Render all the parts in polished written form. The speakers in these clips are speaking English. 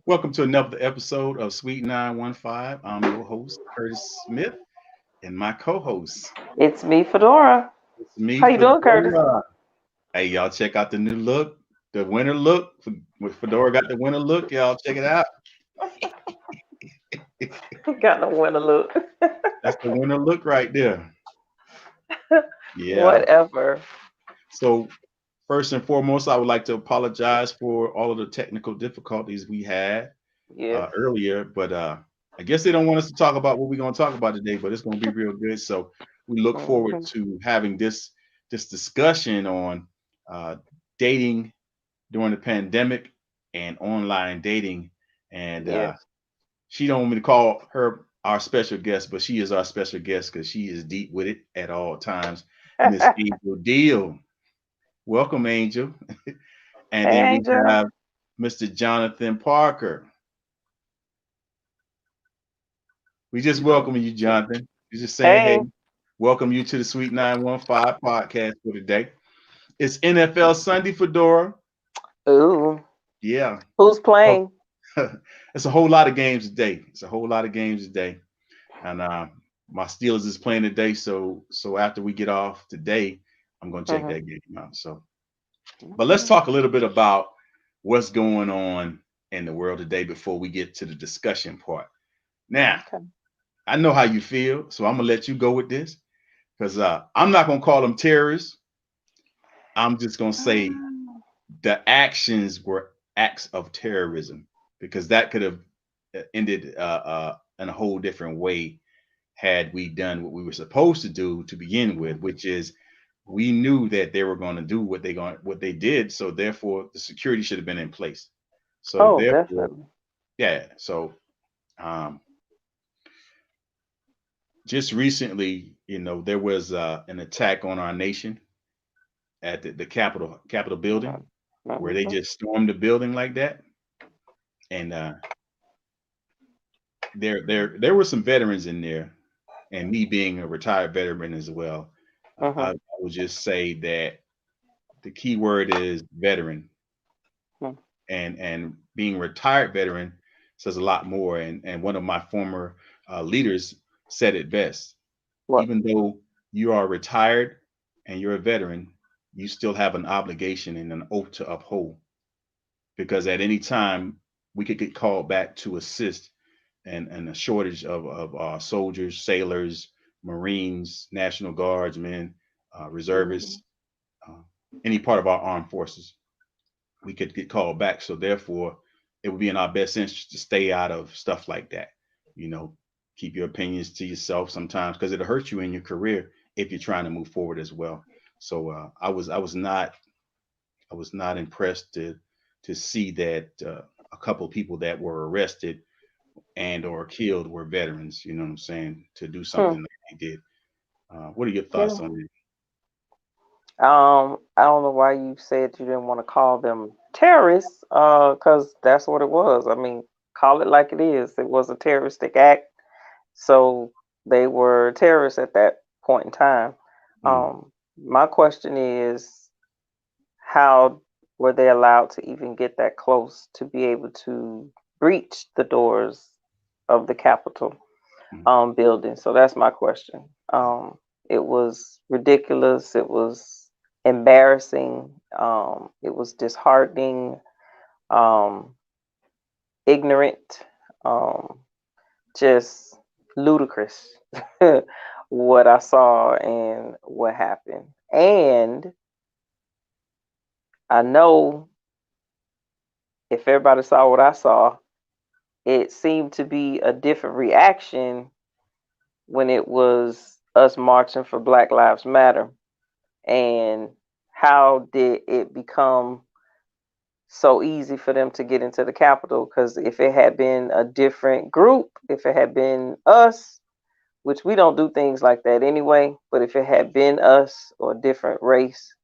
Welcome to another episode of Sweet 915. I'm your host, Curtis Smith, and my co-host, It's me, Fedora. it's me, How you doing, Curtis? Fedora. Hey, y'all check out the new look, the winter look. Fedora got the winter look. Y'all check it out. Got no winter look. That's the winter look right there. Yeah. Whatever. So first and foremost, I would like to apologize for all of the technical difficulties we had Yes. earlier, but I guess they don't want us to talk about what we're going to talk about today, but it's going to be real good. So we look forward Hmm. to having this discussion on uh, dating during the pandemic and online dating. And Yes. she don't want me to call her our special guest, but she is our special guest because she is deep with it at all times. Miss Angel Deal, welcome, Angel. And then Hey, we Angel. have Mr. Jonathan Parker. We just welcome you, Jonathan. We're just saying, hey, Hey. welcome you to the Sweet 915 podcast for today. It's NFL Sunday, Fedora. Ooh. Yeah. Who's Oh, playing? it's a whole lot of games today. It's a whole lot of games today. And my Steelers is playing today. So after we get off today, I'm gonna check Hmm. that game out. But let's talk a little bit about what's going on in the world today before we get to the discussion part. Now, Okay. I know how you feel, so I'm gonna let you go with this because I'm not gonna call them terrorists. I'm just gonna say Um, the actions were acts of terrorism because that could have ended in a whole different way had we done what we were supposed to do to begin with, which is we knew that they were going to do what they did, so therefore the security should have been in place. So Oh, therefore, definitely. yeah. So um, just recently, there was an attack on our nation at the Capitol building where they Mm-hmm. just stormed the building like that, and there were some veterans in there, and me being a retired veteran as well, I Hmm. would just say that the key word is veteran, and being retired veteran says a lot more. And one of my former leaders said it best. What? Even though you are retired and you're a veteran, you still have an obligation and an oath to uphold because at any time we could get called back to assist and a shortage of soldiers, sailors, Marines, National Guardsmen, Hmm. reservists, uh, any part of our armed forces, we could get called back. So therefore, it would be in our best interest to stay out of stuff like that. You know, keep your opinions to yourself sometimes because it'll hurt you in your career if you're trying to move forward as well. So I was not impressed to see that a couple of people that were arrested and or killed were veterans. You know what I'm saying? To do Hmm. something that they did. What are your thoughts Yeah. on it? I don't know why you said you didn't want to call them terrorists, because that's what it was. I mean, call it like it is. It was a terroristic act, so they were terrorists at that point in time. Mm. My question is, how were they allowed to even get that close to be able to breach the doors of the Capitol Mm. building? So that's my question. It was ridiculous. It was embarrassing. It was disheartening, um, ignorant, um, just ludicrous what I saw and what happened. And I know if everybody saw what I saw, it seemed to be a different reaction when it was us marching for Black Lives Matter. And how did it become so easy for them to get into the Capitol? Because if it had been a different group, if it had been us, which we don't do things like that anyway, but if it had been us or a different race,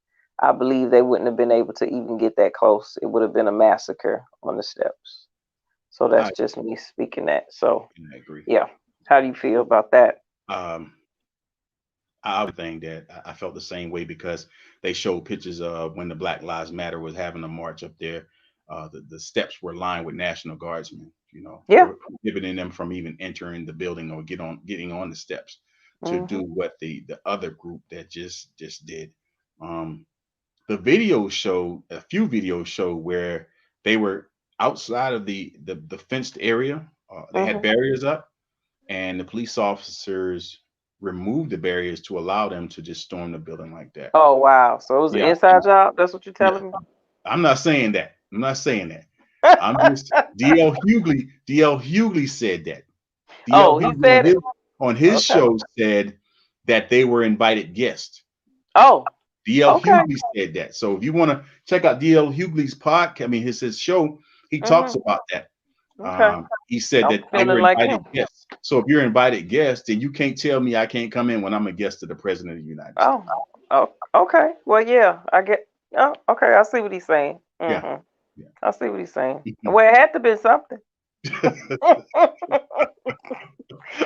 I believe they wouldn't have been able to even get that close. It would have been a massacre on the steps. So I, that's just me speaking that. So I agree. yeah, how do you feel about that? Um, I would think that I felt the same way because they showed pictures of when the Black Lives Matter was having a march up there. the steps were lined with National Guardsmen, Yeah. prohibiting them from even entering the building or getting on the steps to do Mhm. what the other group that just did. Um, the videos show a few videos show where they were outside of the fenced area. They had Mhm. barriers up, and the police officers removed the barriers to allow them to just storm the building like that. Oh wow. So it was an Yeah, inside job. That's what you're yeah. telling me. I'm not saying that. I'm not saying that. I'm just DL Hughley. DL Hughley said that. DL Oh, he Hughley said it. on his Okay. show said that they were invited guests. Oh. DL Okay. Hughley said that. So if you want to check out DL Hughley's podcast, I mean his show, he talks Mhm. about that. Okay. He said I'm that they feeling were like invited him. guests. So if you're invited guests, then you can't tell me I can't come in when I'm a guest of the President of the United States. Oh. Oh. Okay. Well, yeah. I get. Oh. Okay. I see what he's saying. Yeah, Mhm. yeah. I see what he's saying. Well, it had to be something.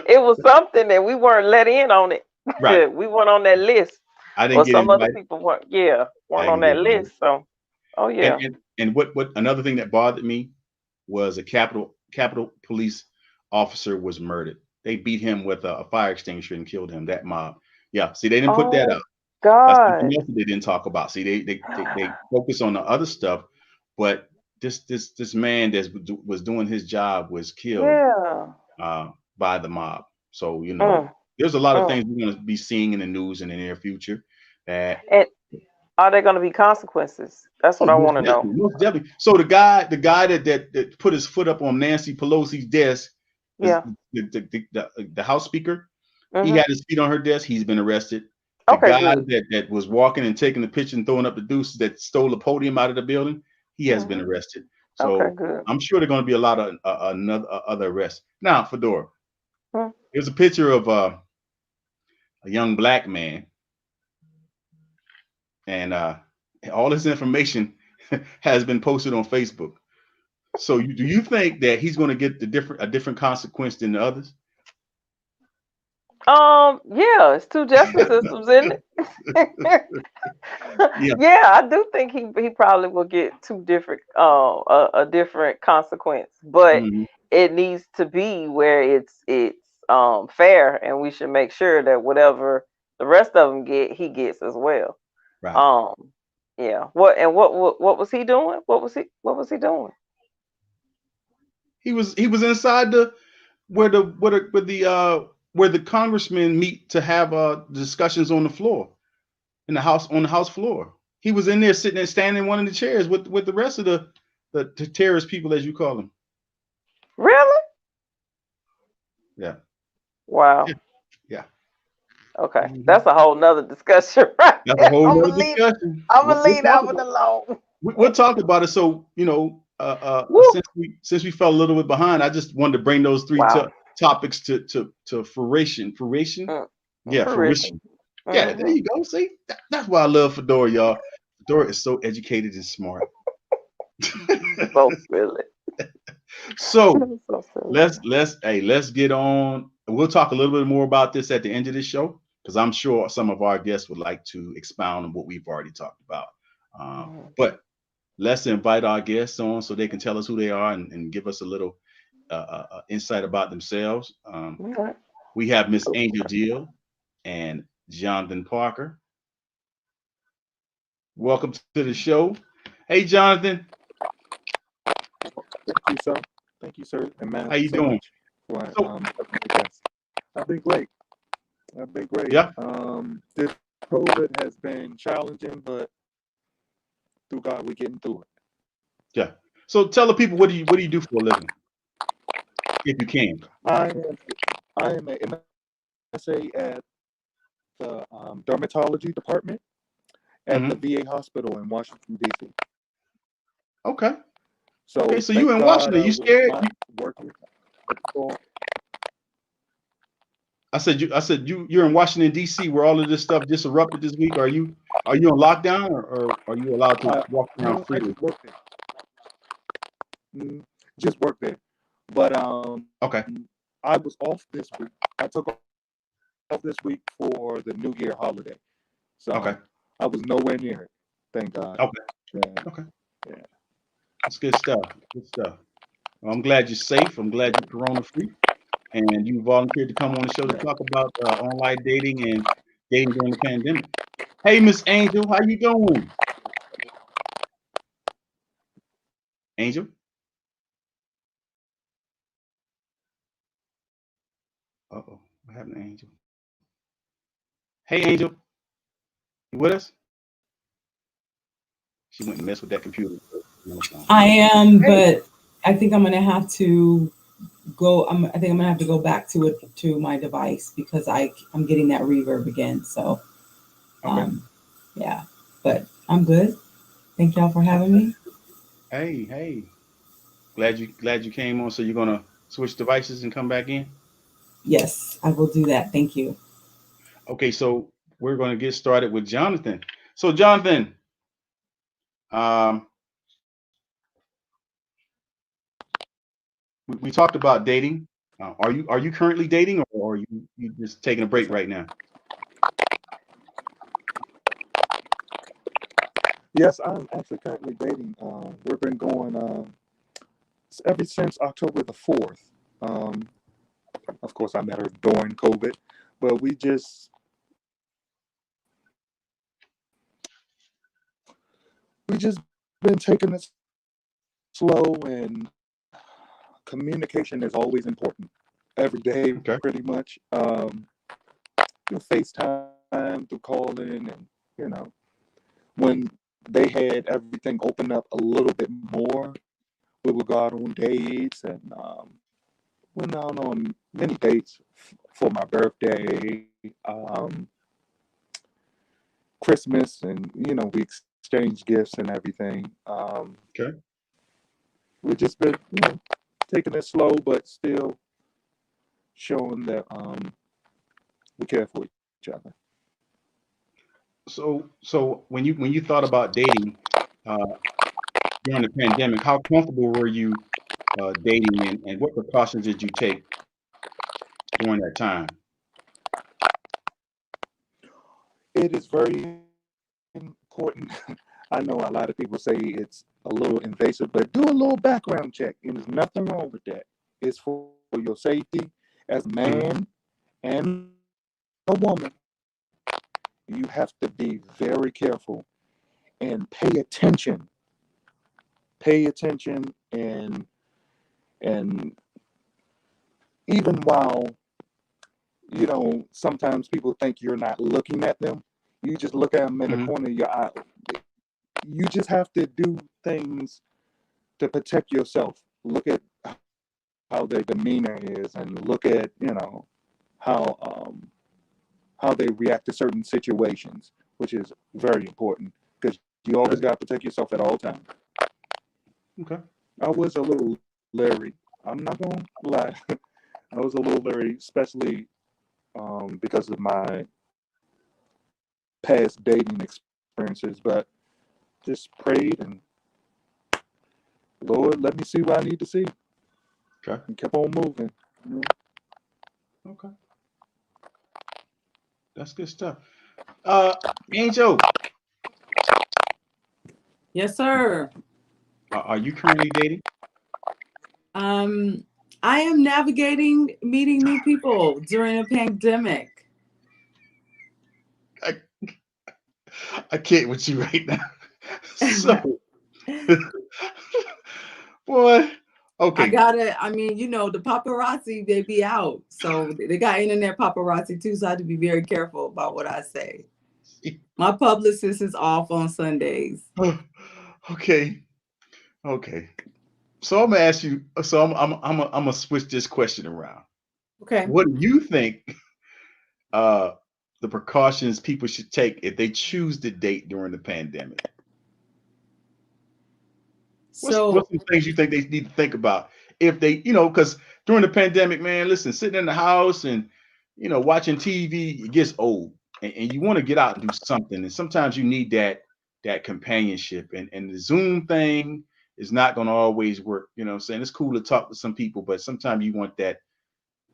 It was something that we weren't let in on it. Right. We weren't on that list, I didn't or get some other invited. people weren't. Yeah, I weren't on didn't get that invited. list. So, oh And yeah. what another thing that bothered me was a Capitol Police officer was murdered. They beat him with a fire extinguisher and killed him. That mob. Yeah. See, they didn't put that Oh up. That's something God. else that they didn't talk about. See, they focus on the other stuff, but this man that was doing his job was killed Yeah. by the mob. So Mm, there's a lot of mm. things we're going to be seeing in the news in the near future that. And are there going to be consequences? That's what Oh, I most want to know. definitely, most definitely. So the guy that put his foot up on Nancy Pelosi's desk, is Yeah. the House Speaker. He Mhm. had his feet on her desk. He's been arrested. The Okay. guy Good. that was walking and taking the picture and throwing up the deuces that stole the podium out of the building, he has been Mhm. arrested. Okay. So Good. I'm sure there's going to be a lot of other arrests. Now, Fedora, Mm. here's a picture of a young black man, and all this information has been posted on Facebook. So do you think that he's going to get a different consequence than the others? Yeah, it's two justice systems, isn't it? Yeah. Yeah, I do think he probably will get two different a different consequence, but Mhm. it needs to be where it's fair, and we should make sure that whatever the rest of them get, he gets as well. Right. Um, yeah. What was he doing? What was he doing? He was inside where the congressmen meet to have discussions on the floor in the house on the house floor. He was in there sitting and standing in one of the chairs with the rest of the terrorist people, as you call them. Really? Yeah. Yeah. Wow. Yeah. Okay, Mhm. that's a whole nother discussion, right That's a there. whole I'm nother gonna leave. discussion. I'm We'll, gonna we'll leave talk that one about alone. we'll talk about it. So Woo! since we fell a little bit behind, I just wanted to bring those three Wow. topics to fruition. Mm, Yeah, fruition. fruition. Yeah, there Hmm. you go. See, that's why I love Fedora, y'all. Fedora is so educated and smart. So silly. So So silly. let's get on. We'll talk a little bit more about this at the end of the show because I'm sure some of our guests would like to expound on what we've already talked about. Mhm. But let's invite our guests on so they can tell us who they are and give us a little insight about themselves. Okay. We have Miss Angel Deal and Jonathan Parker. Welcome to the show. Hey, Jonathan, Thank you, sir. Thank you, sir, and how ma'am, you so doing? much for So, having me guest. I've been great. I've been great. yeah, This COVID has been challenging, but through God, we're getting through it. yeah. So tell the people what do you do for a living, if you can. I am I am an MSA at the dermatology department at the Hmm. VA hospital in Washington D.C. Okay. Okay. So So you thank in God Washington? I You was scared? not working. So You're in Washington D.C. where all of this stuff just erupted this week. Are you on lockdown or are you allowed to walk around I freely? just worked there. Just worked there. But Okay. I was off this week. I took off this week for the New Year holiday. Okay. So I was nowhere near it. Thank God. Okay. Yeah, Okay. yeah. It's good stuff. Good stuff. Well, I'm glad you're safe. I'm glad you're corona free, and you volunteered to come on the show to talk about online dating and dating during the pandemic. Hey, Miss Angel, how you doing? Angel? Uh-oh. What happened to Angel? Hey, Angel, you with us? She went and messed with that computer. I am, Hey. but I think I'm gonna have to go. I think I'm gonna have to go back to my device because I'm getting that reverb again. So, Okay. yeah, but I'm good. Thank y'all for having Okay. me. Hey. Glad you came on. So you're gonna switch devices and come back in? Yes, I will do that. Thank you. Okay, so we're gonna get started with Jonathan. So Jonathan, um, we talked about dating. Are you currently dating, or are you just taking a break right now? Yes, I'm actually currently dating. We've been going ever since October the 4th. Um, of course, I met her during COVID, but we just been taking it slow, and communication is always important. Every day, Okay. pretty much. Through FaceTime, through calling, and you know, when they had everything open up a little bit more, we would go out on dates, and went out on many dates for my birthday, Christmas, and we exchanged gifts and everything. Okay. We just been taking it slow, but still showing that we care for each other. So when you thought about dating uh, during the pandemic, how comfortable were you dating, and what precautions did you take during that time? It is very important. I know a lot of people say it's a little invasive, but do a little background check, and there's nothing wrong with that. It's for your safety as a Mhm. man and a woman. You have to be very careful and pay attention. Pay attention, and even while sometimes people think you're not looking at them, you just look at them in the Mhm. corner of your eye. You just have to do things to protect yourself. Look at how their demeanor is, and look at how how they react to certain situations, which is very important because you always Okay. got to protect yourself at all times. Okay. I was a little leery. I'm not gonna lie. I was a little leery, especially because of my past dating experiences, but just prayed and Lord, let me see what I need to see, Okay. and kept on moving. You know? Okay. That's good stuff. Uh, Angel, Yes, sir. are you currently dating? Um, I am navigating meeting new people during a pandemic. I, I can't with you right now. So, boy, I okay. gotta, I mean, the paparazzi, they be out. So they got internet paparazzi too. So I have to be very careful about what I say. My publicist is off on Sundays. Okay. Okay. So I'm gonna ask you. So I'm gonna switch this question around. Okay. What do you think uh, the precautions people should take if they choose to date during the pandemic? What's So, some things you think they need to think about if they, because during the pandemic, man, listen, sitting in the house and watching TV, it gets old, and you want to get out and do something, and sometimes you need that companionship, and the Zoom thing is not going to always work. You know what I'm saying? It's cool to talk to some people, but sometimes you want that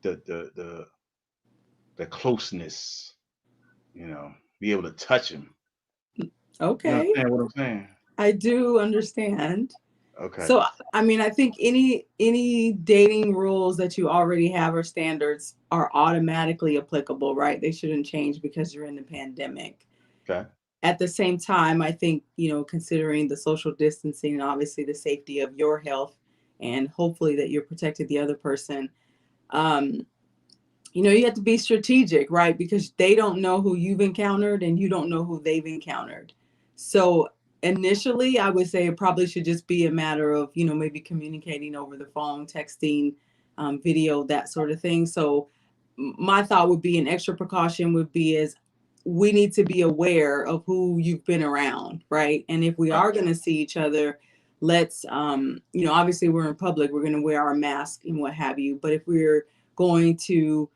the closeness, be able to touch them. You okay, understand what I'm saying? I do understand. Okay. So I mean, I think any dating rules that you already have or standards are automatically applicable, right? They shouldn't change because you're in the pandemic. Okay. At the same time, I think, considering the social distancing and obviously the safety of your health and hopefully that you're protecting the other person, um, you have to be strategic, right? Because they don't know who you've encountered and you don't know who they've encountered. So initially, I would say it probably should just be a matter of, maybe communicating over the phone, texting, video, that sort of thing. So my thought would be an extra precaution would be is we need to be aware of who you've been around, right? And if we Right. are going to see each other, let's, obviously we're in public, we're going to wear our mask and what have you. But if we're going to,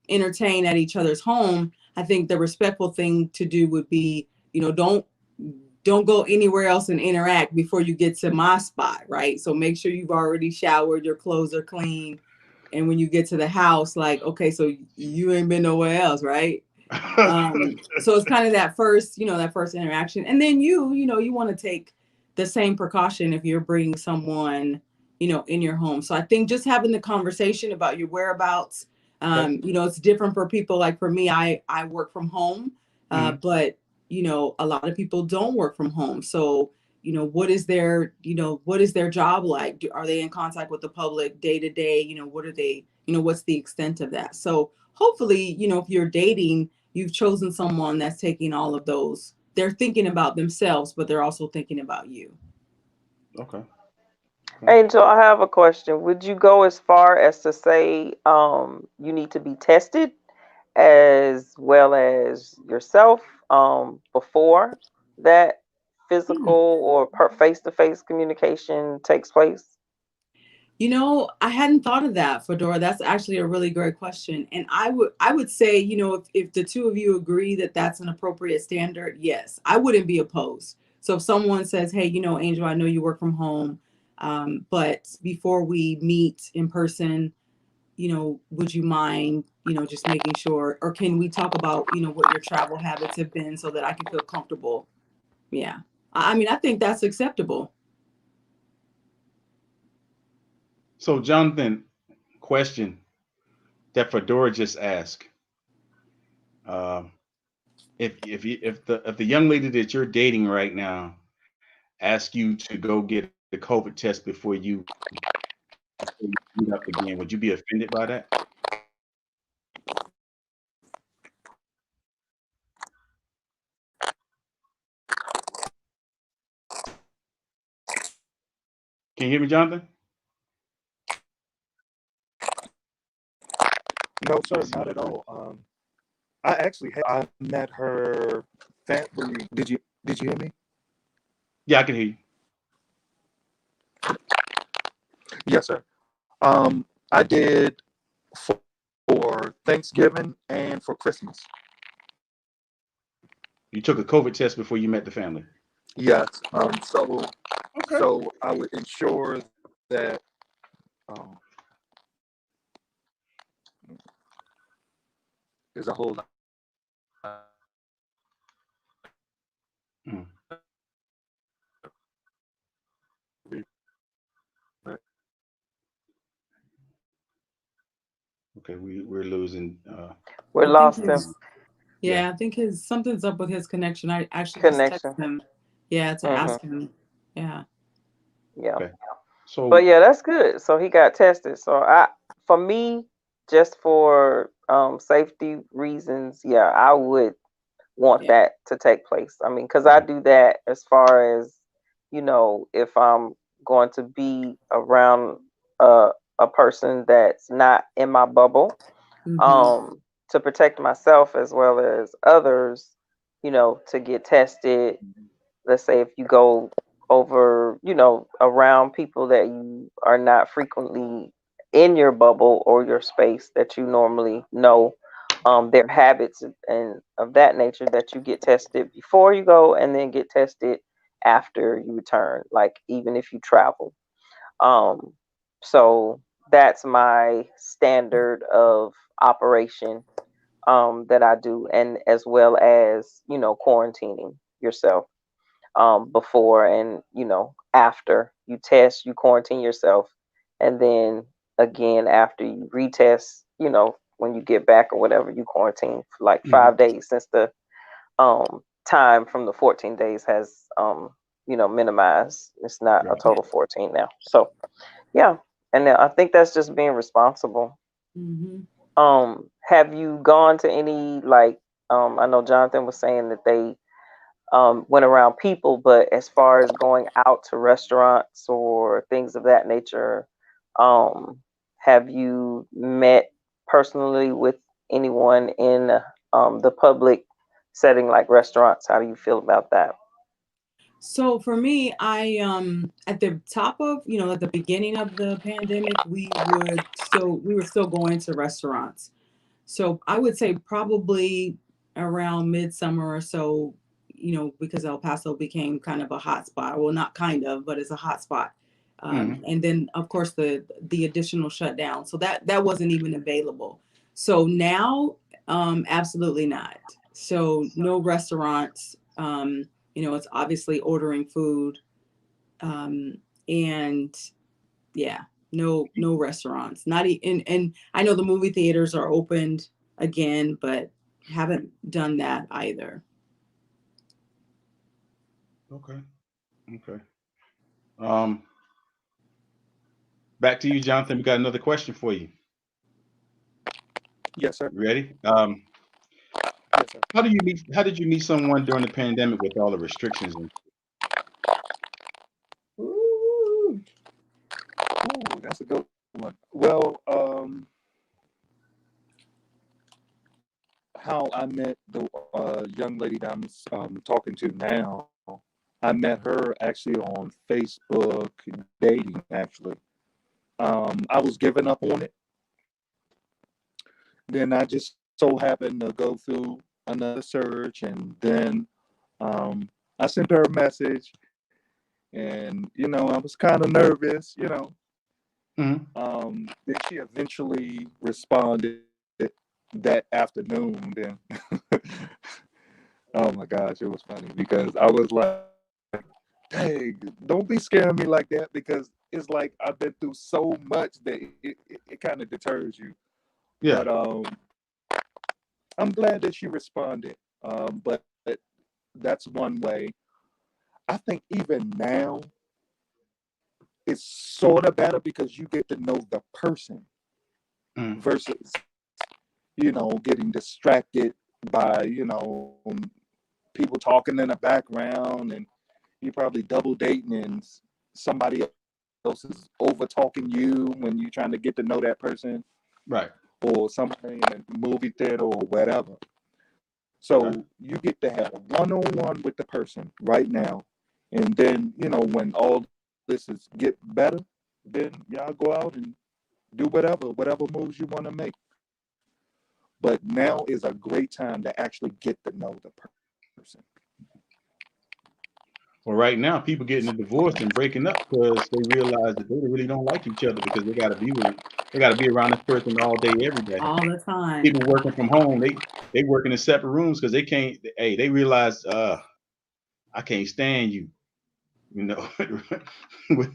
entertain at each other's home, I think the respectful thing to do would be, don't go anywhere else and interact before you get to my spot, right? So make sure you've already showered, your clothes are clean, and when you get to the house, like, okay, so you ain't been nowhere else, right? So it's kind of that first interaction, and then you want to take the same precaution if you're bringing someone in your home. So I think just having the conversation about your whereabouts, Okay. it's different for people. Like for me, I work from home, Mhm. but a lot of people don't work from home. So what is their job like? Are they in contact with the public day to day? What are they, what's the extent of that? So hopefully, if you're dating, you've chosen someone that's taking all of those. They're thinking about themselves, but they're also thinking about you. Okay. Okay. Angel, I have a question. Would you go as far as to say you need to be tested as well as yourself before that physical Hmm. or face-to-face communication takes place? I hadn't thought of that, Fedora. That's actually a really great question. And I would say, if the two of you agree that that's an appropriate standard, yes, I wouldn't be opposed. So if someone says, hey, Angel, I know you work from home, but before we meet in person, would you mind, just making sure, or can we talk about, what your travel habits have been so that I can feel comfortable? Yeah. I mean, I think that's acceptable. So, Jonathan, question that Fedora just asked. Um, if the young lady that you're dating right now asks you to go get a COVID test before you meet up again, would you be offended by that? Can you hear me, Jonathan? No, Let me sir, see. not at all. I actually I met her family. Did you hear me? Yeah, I can hear you. Yes, sir. I did for Thanksgiving and for Christmas. You took a COVID test before you met the family. Yes. So Okay. so I would ensure that um, there's a whole lot Mm. Okay, we're losing We I think lost him. his yeah. Yeah, I think his something's up with his connection. I actually just Connection. texted him, yeah, to Hmm. ask him. Yeah. Yeah. Okay. But So yeah, that's good. So he got tested. For me, just for safety reasons, yeah, I would want Yeah. that to take place. I mean, because I mhm, do that as far as, if I'm going to be around a, a person that's not in my bubble, Mm-hmm. um, to protect myself as well as others, to get tested. Let's say if you go over, around people that you are not frequently in your bubble or your space that you normally know, their habits and of that nature, that you get tested before you go and then get tested after you return, like even if you travel. Um, so that's my standard of operation that I do, and as well as quarantining yourself. before and after you test, you quarantine yourself, and then again after you retest, when you get back or whatever, you quarantine for like Mhm. 5 days, since the time from the 14 days has minimized. It's not a Right. total 14 now. So yeah, and I think that's just being responsible. Hmm. Have you gone to any, like, I know Jonathan was saying that they went around people, but as far as going out to restaurants or things of that nature, um, have you met personally with anyone in the public setting like restaurants? How do you feel about that? So for me, I at the top of, at the beginning of the pandemic, we were still going to restaurants. So I would say probably around midsummer or so, because El Paso became kind of a hot spot. Well, not kind of, but it's a hot spot. Mhm. And then of course the additional shutdown. So that wasn't even available. So now, absolutely not. So no restaurants. It's obviously ordering food. Um, and yeah, no restaurants. Not and I know the movie theaters are opened again, but haven't done that either. Okay. Okay. Um, Back to you, Jonathan. We got another question for you. Yes, sir. You ready? Yes, sir. How did you meet someone during the pandemic with all the restrictions? And Ooh. Ooh, that's a good one. Well, how I met the young lady that I'm talking to now, I met her actually on Facebook dating. Actually, I was giving up on it. Then I just so happened to go through another search, and then I sent her a message, and I was kind of nervous. Mhm. Then she eventually responded that afternoon. Then, oh my gosh, it was funny because I was like, "Dang, don't be scaring me like that," because it's like I've been through so much that it kind of deters you. But Yeah. I'm glad that she responded. But that's one way. I think even now it's sort of better because you get to know the person Mhm. versus getting distracted by people talking in the background, and you're probably double dating, and somebody else is over talking you when you're trying to get to know that person, Right. or somebody in a movie theater or whatever. So Okay. you get to have a one-on-one with the person right now, and then when all this is get better, then y'all go out and do whatever moves you want to make. But now is a great time to actually get to know the person. Well, right now, people getting a divorce and breaking up because they realize that they really don't like each other because they got to be around this person all day, every day. All the time. People working from home, they working in separate rooms because they can't. Hey, they realize, I can't stand you. You know, with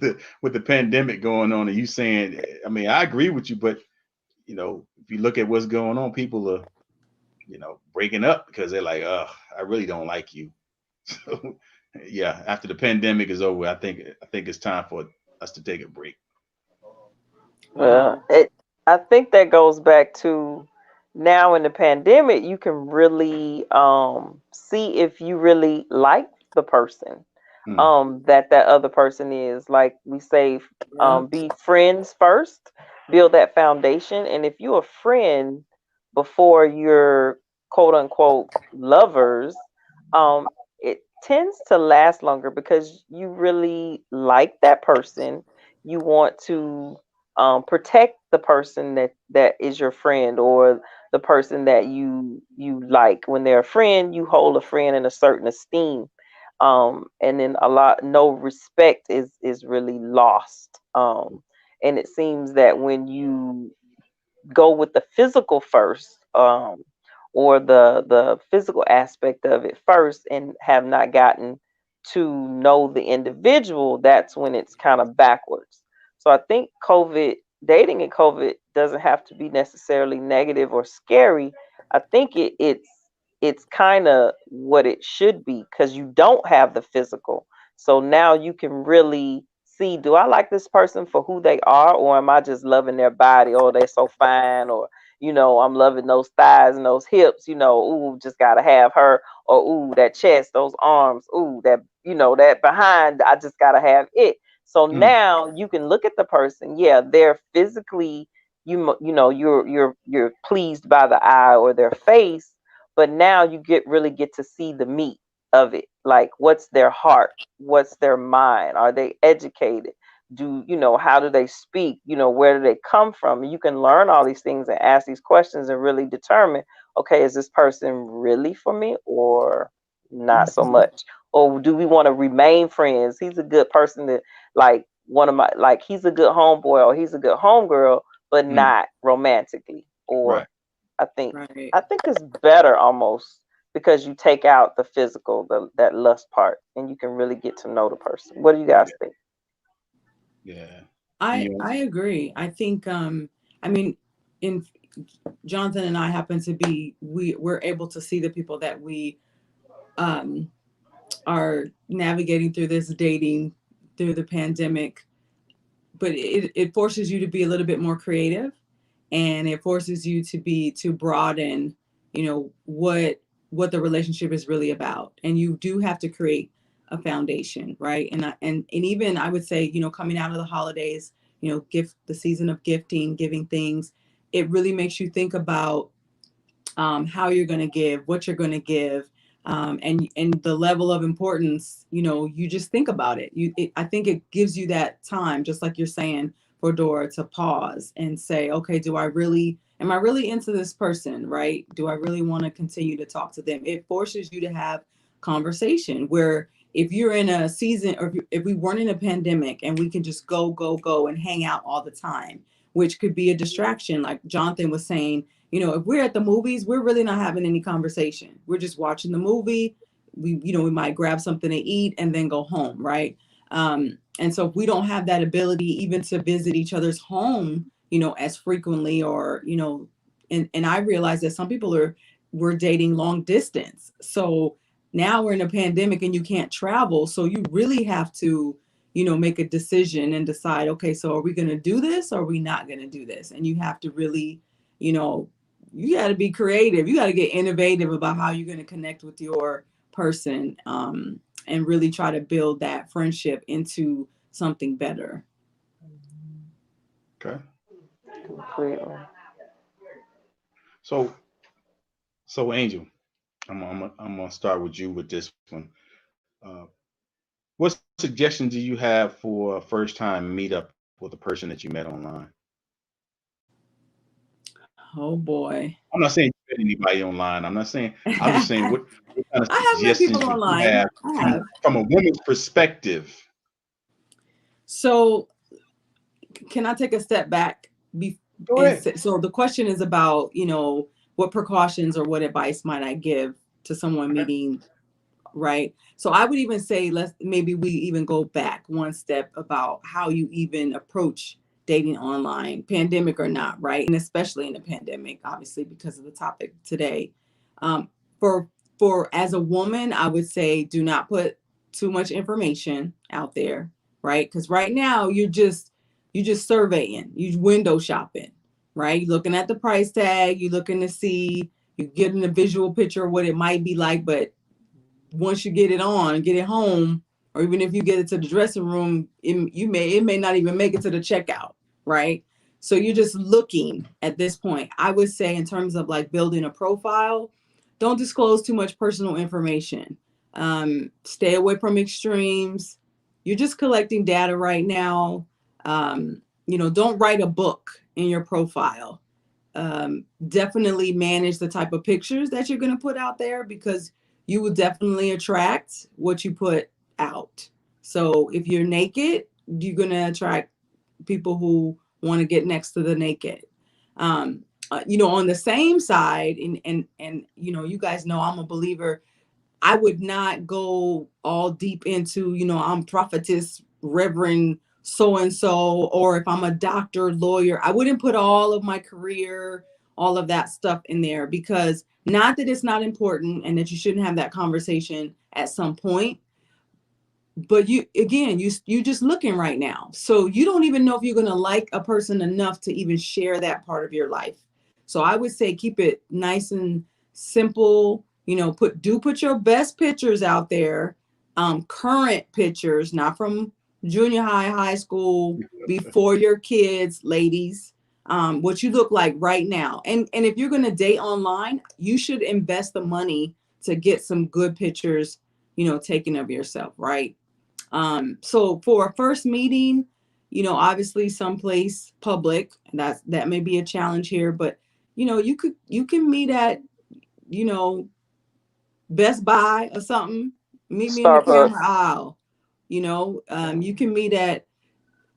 the pandemic going on, and you saying, I mean, I agree with you, but if you look at what's going on, people are breaking up because they're like, I really don't like you. So, yeah, after the pandemic is over, I think it's time for us to take a break. Well, Wow. I think that goes back to now in the pandemic, you can really see if you really like the person Mm, that other person is. Like we say, Yep. be friends first, build that foundation, and if you're a friend before you're quote unquote lovers, it tends to last longer because you really like that person. You want to protect the person that is your friend, or the person that you like. When they're a friend, you hold a friend in a certain esteem, and then a lot no respect is really lost. And it seems that when you go with the physical first, or the physical aspect of it first, and have not gotten to know the individual, that's when it's kind of backwards. So I think dating in COVID doesn't have to be necessarily negative or scary. I think it's kind of what it should be, because you don't have the physical. So now you can really see, do I like this person for who they are, or am I just loving their body? Oh, they're so fine, or I'm loving those thighs and those hips, ooh, just gotta have her, or ooh, that chest, those arms, ooh, that behind, I just gotta have it. So Mm, now you can look at the person, yeah, they're physically, you're pleased by the eye or their face, but now you really get to see the meat of it. Like, what's their heart? What's their mind? Are they educated? How do they speak? Where do they come from? And you can learn all these things and ask these questions and really determine, okay, is this person really for me or not so Mhm. much? Or do we want to remain friends? He's a good person to, like, he's a good homeboy or he's a good homegirl, but mm, not romantically. right. Or I think Right. I think it's better almost, because you take out the physical, that lust part, and you can really get to know the person. What do you guys Yeah. think? Yeah. I You I agree. I think I mean, in Jonathan and I happen to be we're able to see the people that we um are navigating through this dating through the pandemic, but it forces you to be a little bit more creative, and it forces you to broaden, what the relationship is really about. And you do have to create a foundation, right? And even I would say, coming out of the holidays, gift the season of gifting, giving things, it really makes you think about how you're going to give, what you're going to give, and the level of importance. You just think about it. I think it gives you that time, just like you're saying, for Dora, to pause and say, okay, am I really into this person, right? Do I really want to continue to talk to them? It forces you to have conversation where, if you're in a season, or if we weren't in a pandemic and we can just go, go, go and hang out all the time, which could be a distraction, like Jonathan was saying. If we're at the movies, we're really not having any conversation. We're just watching the movie. We might grab something to eat and then go home, right? And so if we don't have that ability even to visit each other's home, as frequently, or, and I realize that some people we're dating long distance. So now we're in a pandemic and you can't travel. So you really have to, make a decision and decide, okay, so are we going to do this, or are we not going to do this? And you have to really, you know, you got to be creative. You got to get innovative about how you're going to connect with your person, and really try to build that friendship into something better. okay? Completely. So, so Angel, I'm gonna start with you with this one. Uh, what suggestions do you have for a first time meetup with a person that you met online? Oh boy. I'm not saying you met anybody online. I'm not saying. I'm just saying I what kind of have met suggestions people would you online. have I have. from a woman's perspective? So can I take a step back? Go And ahead. so the question is about, what precautions or what advice might I give to someone Okay. meeting, right? So I would even say, let's maybe we even go back one step about how you even approach dating online, pandemic or not, right? And especially in the pandemic, obviously, because of the topic today. Um, for as a woman, I would say, do not put too much information out there, right? Because right now you just surveying, you window shopping, right? You're looking at the price tag, you're looking to see, you're getting a visual picture of what it might be like, but once you get it home, or even if you get it to the dressing room, it may not even make it to the checkout, right? So you're just looking at this point. I would say, in terms of like building a profile, don't disclose too much personal information. Stay away from extremes. You're just collecting data right now. Don't write a book in your profile. Definitely manage the type of pictures that you're going to put out there, because you will definitely attract what you put out. So if you're naked, you're going to attract people who want to get next to the naked. On the same side, and you guys know I'm a believer. I would not go all deep into, I'm prophetess, reverend so and so, or if I'm a doctor, lawyer. I wouldn't put all of my career, all of that stuff in there, because not that it's not important and that you shouldn't have that conversation at some point, but you just looking right now, so you don't even know if you're going to like a person enough to even share that part of your life. So I would say keep it nice and simple. Put your best pictures out there, current pictures, not from junior high school, before your kids, ladies. What you look like right now, and if you're going to date online, you should invest the money to get some good pictures taken of yourself, right? So for a first meeting, obviously someplace public, that may be a challenge here, but you can meet at, you know, Best Buy or something. Meet me in the camera Starbucks. aisle. You can meet at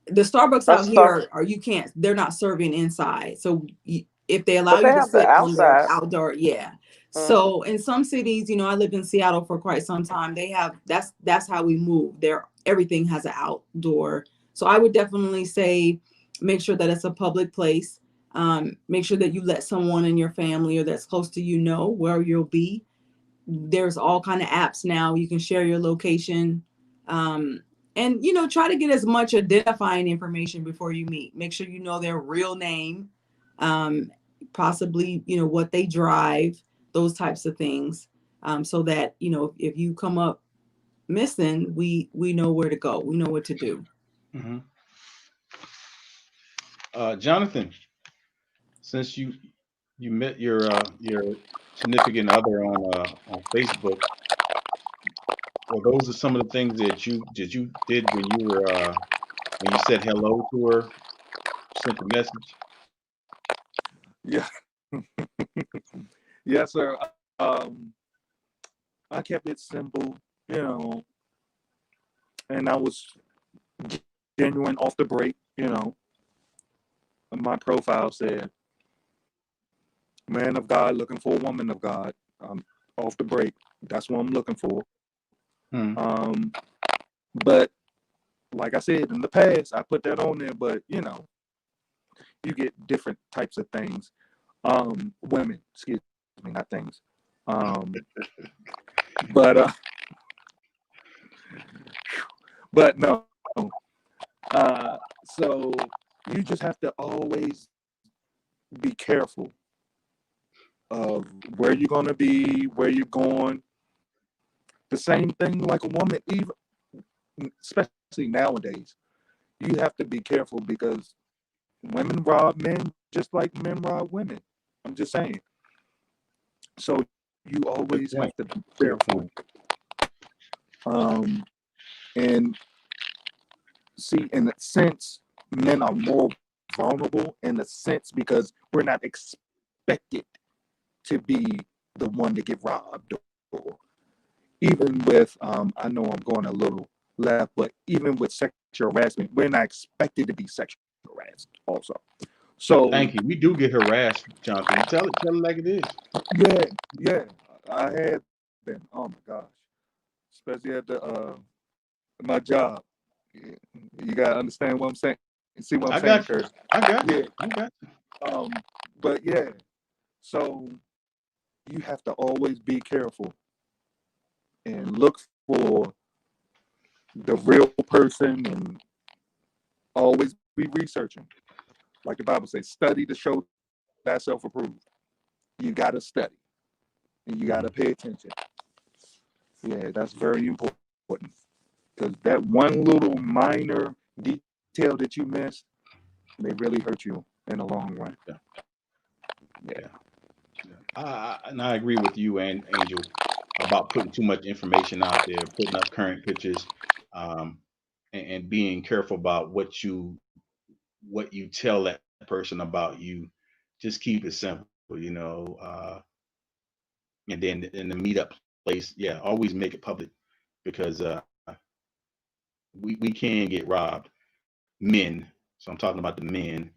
the Starbucks A out here, star, or you can't, they're not serving inside. So if they allow but they you to have the sit on their outside. outdoor, yeah. Hmm. So in some cities, I lived in Seattle for quite some time. They have, that's how we move. There, everything has an outdoor. So I would definitely say make sure that it's a public place. Make sure that you let someone in your family or that's close to know where you'll be. There's all kind of apps now. You can share your location. And try to get as much identifying information before you meet. Make sure you know their real name, um, possibly what they drive, those types of things, so that if you come up missing, we know where to go. We know what to do. Hmm. Jonathan, since you met your significant other on Facebook, well, those are some of the things that you did when you were when you said hello to her, sent the message. Yeah. Yes, sir. Um, I kept it simple, you know, and I was genuine off the break, My profile said, man of God looking for a woman of God. Off the break. That's what I'm looking for. Hmm. Um, but like I said in the past, I put that on there, but you get different types of things. Women, excuse me, not things. Um, but but no. So you just have to always be careful of where you're gonna be, where you're going. The same thing like a woman, even especially nowadays, you have to be careful because women rob men just like men rob women. I'm just saying. So you Good always point. have to be Good careful. point. Um, and see, in a sense, men are more vulnerable in a sense because we're not expected to be the one to get robbed. Or even with, I know I'm going a little left, but even with sexual harassment, we're not expected to be sexual harassed also. So Thank you. We do get harassed, Jonathan. Tell it like it is. yeah, yeah, I have been. Oh my gosh, especially at my job. You gotta understand what I'm saying. See what I'm I saying, got you. Kurt? I got Yeah. you. I got you. Um, but yeah, so you have to always be careful and look for the real person and always be researching. Like the Bible says, study to show thyself approved. You gotta study and you gotta Mhm. pay attention. Yeah, that's very important because that one little minor detail that you missed may really hurt you in the long run. Yeah. Yeah. Yeah. Yeah. And I agree with you and Angel about putting too much information out there, putting up current pictures, um, and being careful about what you tell that person about you. Just keep it simple, and then in the meetup place, yeah, always make it public because we can get robbed, men. So I'm talking about the men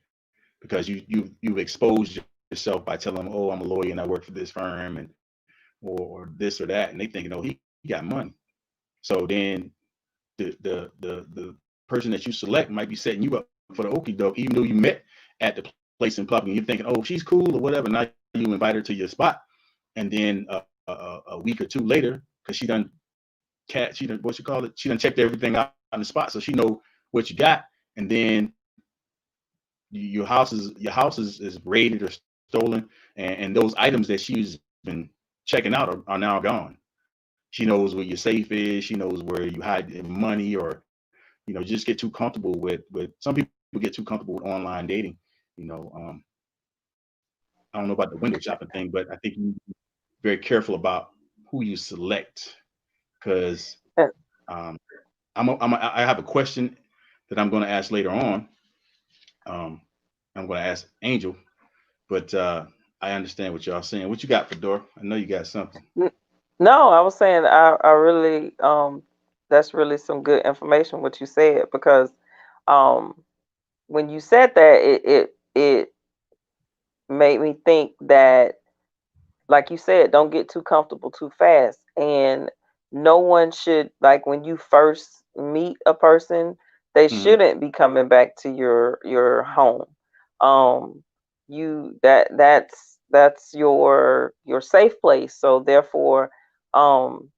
because you've exposed yourself by telling them, oh, I'm a lawyer and I work for this firm, and or this or that, and they thinking, oh, he got money. So then the person that you select might be setting you up for the okie doke, even though you met at the place in public, and you're thinking, oh, she's cool or whatever. Now you invite her to your spot, and then a week or two later, because she done what you call it, she done checked everything out in the spot, so she know what you got, and then your house is raided or stolen, and those items that she's been checking out are now gone. She knows where your safe is. She knows where you hide your money, or just get too comfortable with. Some people get too comfortable with online dating. You know, I don't know about the window shopping thing, but I think you very careful about who you select, because um, I have a question that I'm going to ask later on. Um, I'm going to ask Angel, but I understand what y'all saying. What you got, Fedora? I know you got something. N- No, I was saying I really that's really some good information what you said, because um when you said that, it made me think that, like you said, don't get too comfortable too fast. And no one should, like, when you first meet a person, they Hmm. shouldn't be coming back to your home. Um, that's your safe place. So therefore, um,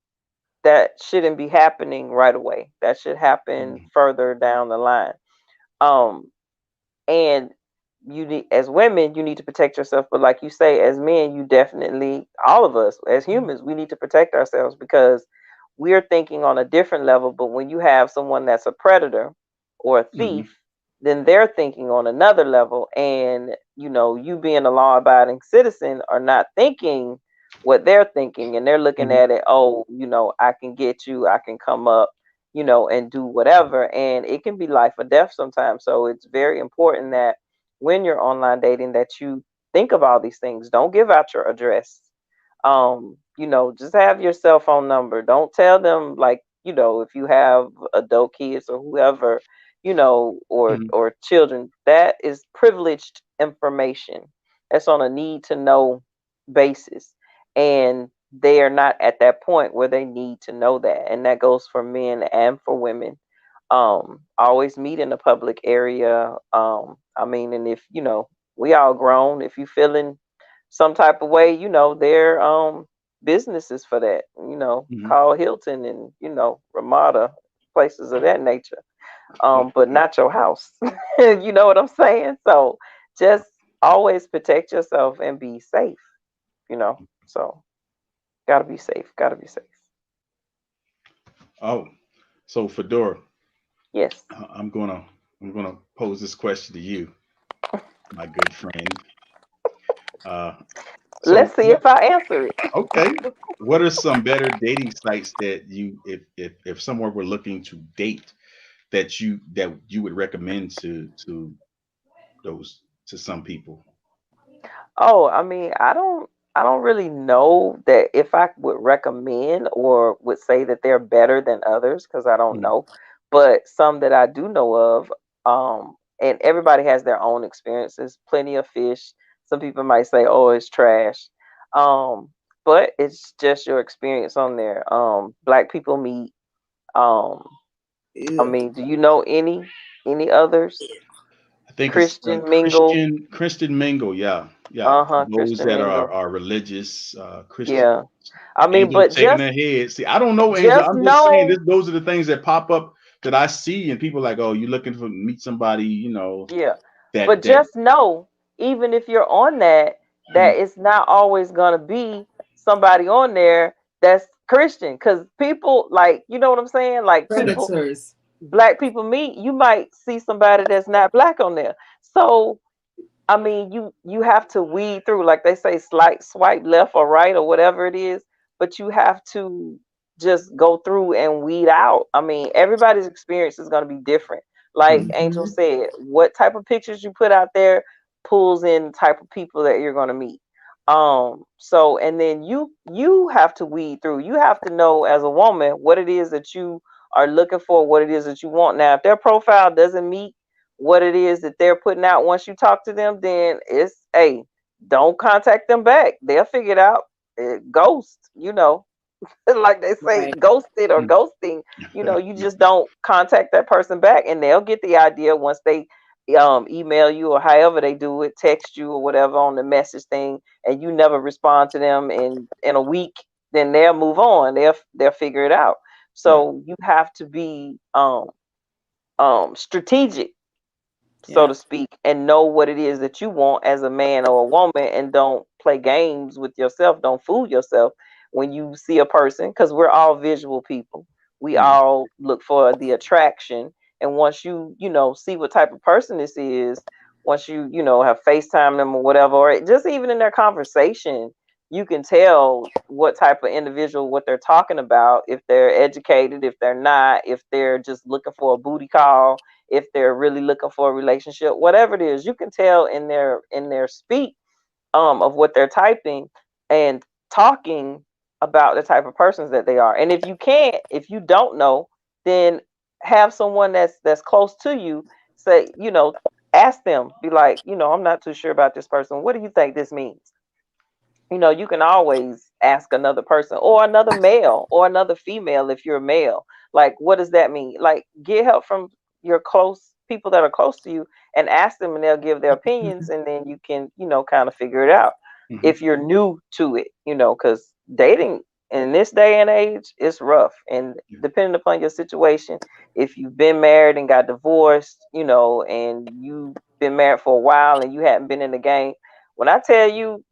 that shouldn't be happening right away. That should happen Hmm. further down the line. Um, and you need, as women, you need to protect yourself, but like you say, as men, you definitely, all of us as humans, we need to protect ourselves, because we're thinking on a different level. But when you have someone that's a predator or a Hmm. thief, then they're thinking on another level. And you being a law abiding citizen are not thinking what they're thinking, and they're looking Hmm. at it, oh, I can get you, I can come up, and do whatever. And it can be life or death sometimes. So it's very important that when you're online dating, that you think of all these things. Don't give out your address. Just have your cell phone number. Don't tell them, like, if you have adult kids or whoever, Hmm. or children, that is privileged information. That's on a need to know basis. And they are not at that point where they need to know that. And that goes for men and for women. Always meet in a public area. I mean, and if we all grown, if you feeling some type of way, there businesses for that, Hmm. call Hilton and Ramada, places of that nature. But not your house. You know what I'm saying? So just always protect yourself and be safe, so gotta be safe, gotta be safe. Oh, so Fedora, Yes. I'm gonna pose this question to you, my good friend. Uh, so Let's see if I answer it. okay, what are some better dating sites that you, if someone were looking to date, that you would recommend those to some people? Oh, I mean, I don't really know that if I would recommend or would say that they're better than others, because I don't Mhm. know. But some that I do know of, and everybody has their own experiences. Plenty of fish. Some people might say, "Oh, it's trash," um, but it's just your experience on there. Black people meet. Um, I Ew. mean, do you know any others? I think it's Christian mingle. Christian mingle. Yeah, yeah. Uh-huh, Those Christian that are mingle. are religious Christian. Yeah. I mean, Angel but shaking just their head. See, I don't know, Angel. just I'm just saying know, this. Those are the things that pop up that I see, and people like, oh, you looking for meet somebody, yeah. But that. just know, even if you're on that, that Mhm. it's not always gonna be somebody on there that's Christian. Cause people, like, you know what I'm saying? Like, people, Predators. black people meet, you might see somebody that's not black on there. So I mean, you have to weed through, like they say, swipe left or right or whatever it is, but you have to just go through and weed out. I mean, everybody's experience is going to be different. Like Mhm. Angel Mhm. said, what type of pictures you put out there pulls in the type of people that you're going to meet. So and then you have to weed through. You have to know as a woman what it is that you are looking for, what it is that you want. Now, if their profile doesn't meet what it is that they're putting out once you talk to them, then it's, hey, don't contact them back. They'll figure it out. ghost, like they say, Right. ghosted or Mm. ghosting. You just don't contact that person back, and they'll get the idea once they email you or however they do it, text you or whatever on the message thing, and you never respond to them in a week. Then they'll move on. They'll figure it out. Right. So you have to be strategic, so Yeah. to speak, and know what it is that you want as a man or a woman, and don't play games with yourself. Don't fool yourself when you see a person, because we're all visual people. We Mm. all look for the attraction. And once you see what type of person this is, once you have FaceTime them or whatever, or just even in their conversation, you can tell what type of individual, what they're talking about, if they're educated, if they're not, if they're just looking for a booty call, if they're really looking for a relationship, whatever it is, you can tell in their speak of what they're typing and talking about the type of persons that they are. And if you don't know, then have someone that's close to you say, ask them, be like, I'm not too sure about this person. What do you think this means? You can always ask another person, or another male or another female if you're a male. Like, what does that mean? Like, get help from your close people that are close to you, and ask them, and they'll give their opinions, and then you can, kind of figure it out Mhm. if you're new to it, because dating in this day and age is rough. And Yeah. depending upon your situation, if you've been married and got divorced, and you've been married for a while and you hadn't been in the game, when I tell you,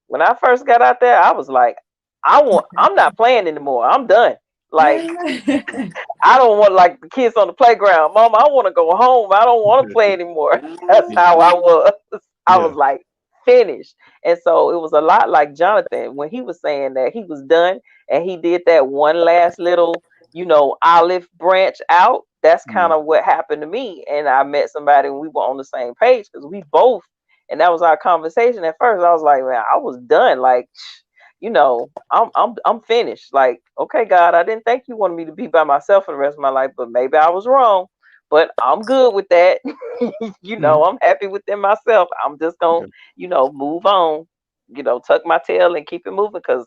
when I first got out there, I was like, I'm not playing anymore. I'm done. Like, I don't want, like the kids on the playground. Mom, I want to go home. I don't want to play anymore. That's Yeah. how I was. I Yeah. was like, finished. And so it was a lot like Jonathan when he was saying that he was done, and he did that one last little, olive branch out. That's kind Mm. of what happened to me. And I met somebody, and we were on the same page, because we both, and that was our conversation at first. I was like, man, I was done. Like, I'm finished. Like, okay, God, I didn't think you wanted me to be by myself for the rest of my life, but maybe I was wrong. But I'm good with that. Mhm. I'm happy within myself. I'm just gonna, Okay. move on. Tuck my tail and keep it moving, because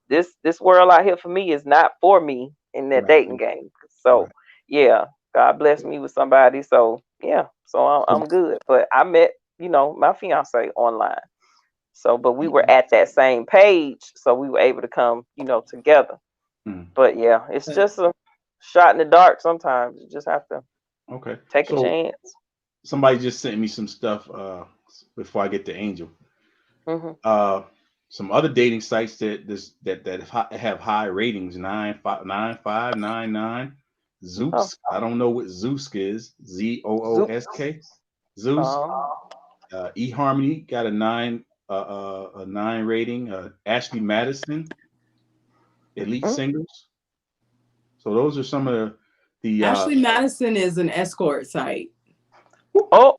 this world out here for me is not for me in that Right. dating game. So Right. yeah, God blessed me with somebody. So yeah, so So, I'm good. But I met, my fiance online. So, but we were okay. at that same page, so we were able to come, together. Mm. But yeah, it's just a shot in the dark sometimes. You just have to Okay. take a So chance. somebody just sent me some stuff before I get to Angel. Hmm. Uh, some other dating sites that have high ratings: 9.5, 9.5, 9.9. Oh, Zeus. I don't know what Zeus is. Zoop. Zoosk. Zeus. Um, eHarmony got a 9 rating. Ashley Madison, Elite mm, Singles. So those are some of the Ashley Madison is an escort site. oh,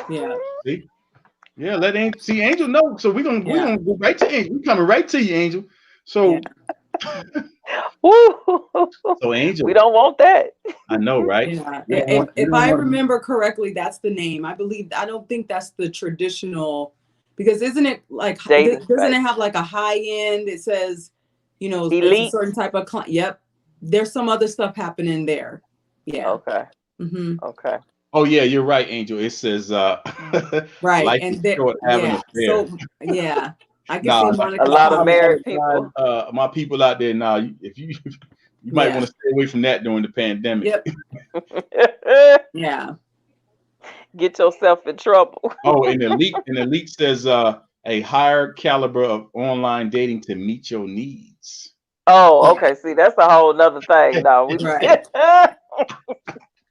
Yeah. see, yeah. Let Angel see Angel know. So we're Yeah. gonna go right to Angel. We're coming right to you, Angel. Yeah. So woo. so We Angel, don't want that. I know, right? Yeah. We don't want we If don't I want to be remember correctly, that's the name. I don't think that's the traditional, because isn't it like, Dating doesn't site. it have like a high end? It says, it's a Elite. certain type of client. Yep. There's some other stuff happening there. Yeah. Okay. Hmm. Okay. Oh yeah, you're right, Angel. It says Right. life is And there, short, have an yeah. affair. So, yeah, I can Nah, see A Monica's lot of comment married on it. people. my people out there now, if you you might want Yeah. to stay away from that during the pandemic. Yep. Yeah. Get yourself in trouble. Oh, and Elite says a higher caliber of online dating to meet your needs. Oh, Yeah. okay. See, that's a whole nother thing. No, we Right.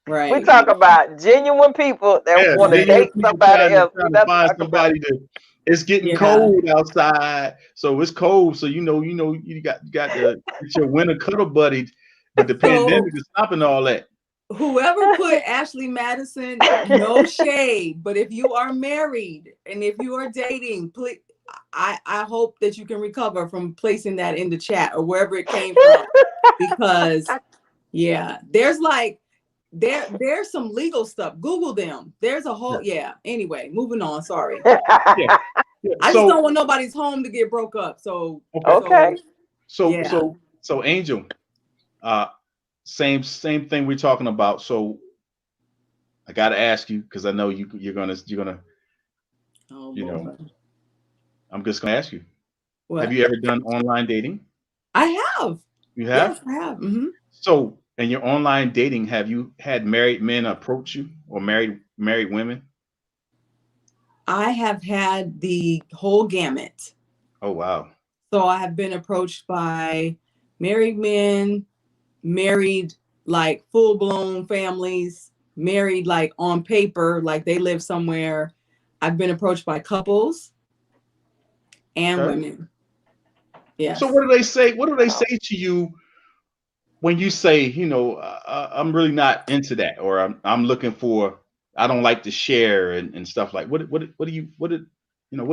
we Right. talk about genuine people that Yeah, want to genuine date people somebody else. trying to That's find talk about. somebody to. It's getting Yeah. cold outside, so it's cold. So you got to get your winter cuddle buddy, but the So pandemic is stopping all that. whoever put Ashley Madison, no shade, but if you are married and if you are dating, please, I hope that you can recover from placing that in the chat or wherever it came from, because yeah, there's some legal stuff. Google them. There's a Yeah, whole, yeah. Anyway, moving on. Sorry. yeah, I just don't want nobody's home to get broke up. So Okay. Yeah. So Angel, same thing we're talking about. So I got to ask you because I know you're gonna Oh, you know Lord. I'm just gonna ask you. Have What? you ever done online dating? I have. You Yes, have. I have. Hmm. So in your online dating, have you had married men approach you or married women? I have had the whole gamut. Oh wow. So I have been approached by married men, married like full blown families, married like on paper, like they live somewhere. I've been approached by couples and Okay. women. So Yes. what do they say? What do they Wow. say to you when you say, I'm really not into that, or I'm looking for, I don't like to share and stuff like. What do you what do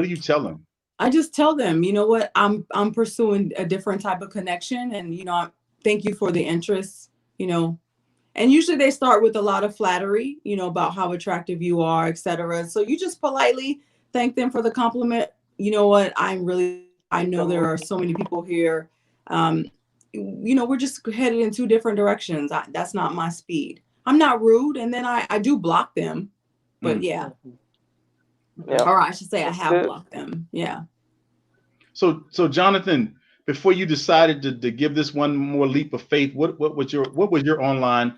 you tell them? I just tell them, you know what, I'm pursuing a different type of connection, and thank you for the interest, you know. And usually they start with a lot of flattery, about how attractive you are, etc. So you just politely thank them for the compliment. You know what, I know there are so many people here. We're just headed in two different directions. That's not my speed. I'm not rude, and then I do block them, but Mm. yeah, Yeah. or I should say I That's have good. blocked them. Yeah. So Jonathan, before you decided to give this one more leap of faith, what was your online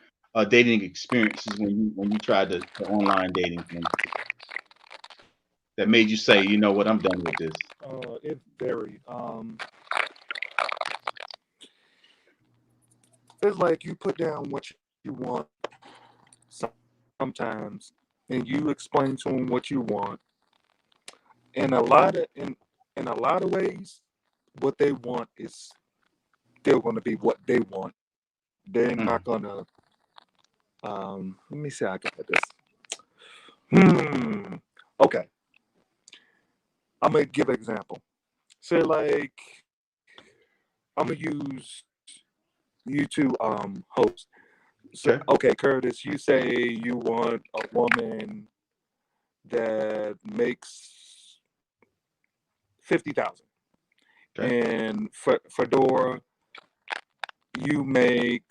dating experiences when you tried the online dating thing that made you say, you know what, I'm done with this? It varied. It's like you put down what you want sometimes, and you explain to them what you want. In a lot of ways, what they want is still going to be what they want. They're Mm. not gonna. Let me see how I can put this. Hmm. Okay. I'm gonna give an example. Say like I'm gonna use you to host. So Okay. okay, Curtis, you say you want a woman that makes 50,000, Okay. and Fedora, you make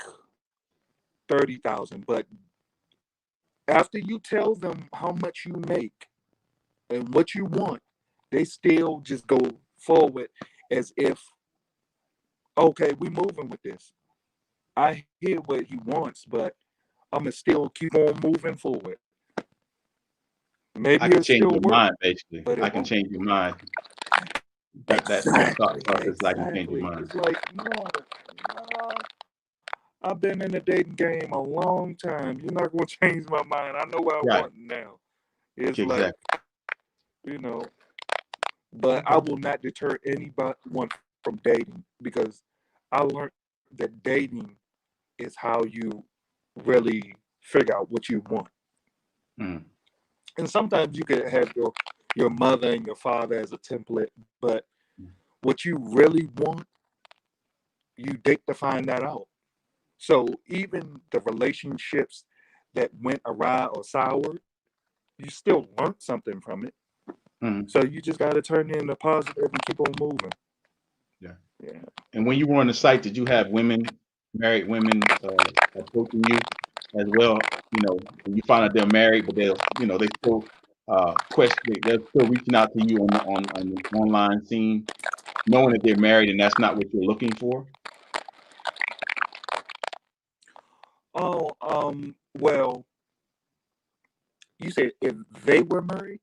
30,000. But after you tell them how much you make and what you want, they still just go forward as if, okay, we moving with this. I hear what he wants, but I'm gonna still keep on moving forward. I Maybe can it'll change still your work, mind, basically. but I it can won't. change your mind. That thought Exactly, process, I can change your exactly. mind. It's like, no, I've been in the dating game a long time. You're not gonna change my mind. I know what I Right. want now. It's like, Exactly. you know, but I will not deter anyone from dating because I learned that dating is how you really figure out what you want. Mm. And sometimes you could have your mother and your father as a template, but what you really want, you date to find that out. So even the relationships that went awry or sour, you still learned something from it. Mm. So you just got to turn it into positive and keep on moving. Yeah. Yeah. And when you were on the site, did you have married women, approaching you as well? When you find out they're married, but they still they're still reaching out to you on the online scene, knowing that they're married and that's not what you're looking for. Oh, well, you said if they were married?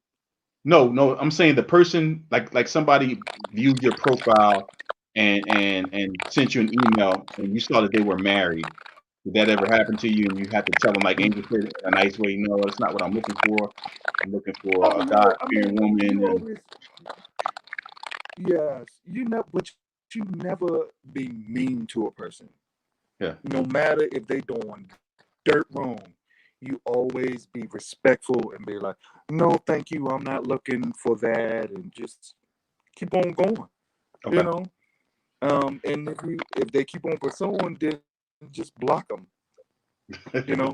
No, no, I'm saying the person, like somebody viewed your profile and sent you an email and you saw that they were married. Did that ever happen to you? And you have to tell them, like Angel said, in a nice way, no, that's not what I'm looking for. I'm looking for Oh a yeah, I God-fearing mean, woman. you And always, yes, but you never be mean to a person. yeah, No matter if they doing dirt wrong, you always be respectful and be like, no, thank you, I'm not looking for that, and just keep on going. You okay. know, and if they keep on pursuing, then just block them. You know,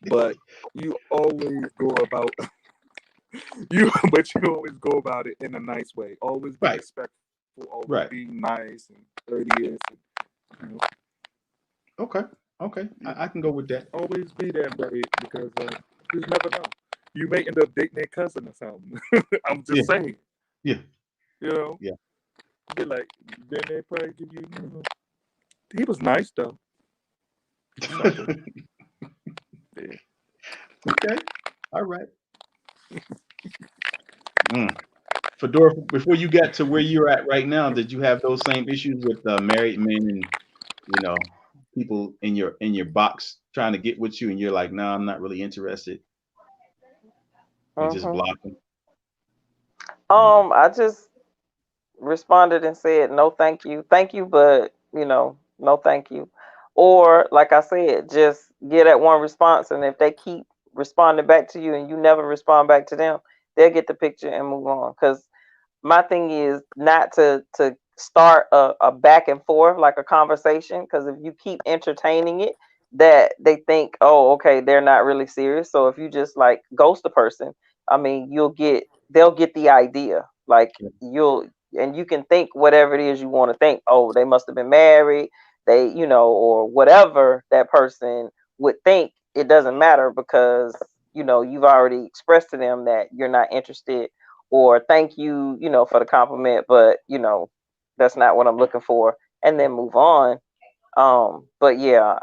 but you always go about but you always go about it in a nice way. Always be Right. respectful. Always Right. be nice and courteous. And, you know, Okay. Okay. I can go with that. always be that way because you just never know. You may end up dating their cousin or something. I'm Yeah. just saying. Yeah. You know. Yeah. Be like, then they probably give you. You know, he was nice though. Something. Yeah. Okay. All right. Fedora, before you got to where you're at right now, did you have those same issues with married men and people in your box trying to get with you, and you're like, no, I'm not really interested, and just Mhm. block them? I just responded and said no, thank you, but no, thank you. Or like I said, just get that one response, and if they keep responding back to you and you never respond back to them, they'll get the picture and move on. Because my thing is not to start a back and forth like a conversation, because if you keep entertaining it, that they think, oh, okay, they're not really serious. So if you just like ghost a person, I mean, they'll get the idea. Like you'll and you can think whatever it is you want to think. Oh, they must have been married, they, or whatever that person would think. It doesn't matter because you've already expressed to them that you're not interested, or thank you, for the compliment, but that's not what I'm looking for, and then move on. But yeah,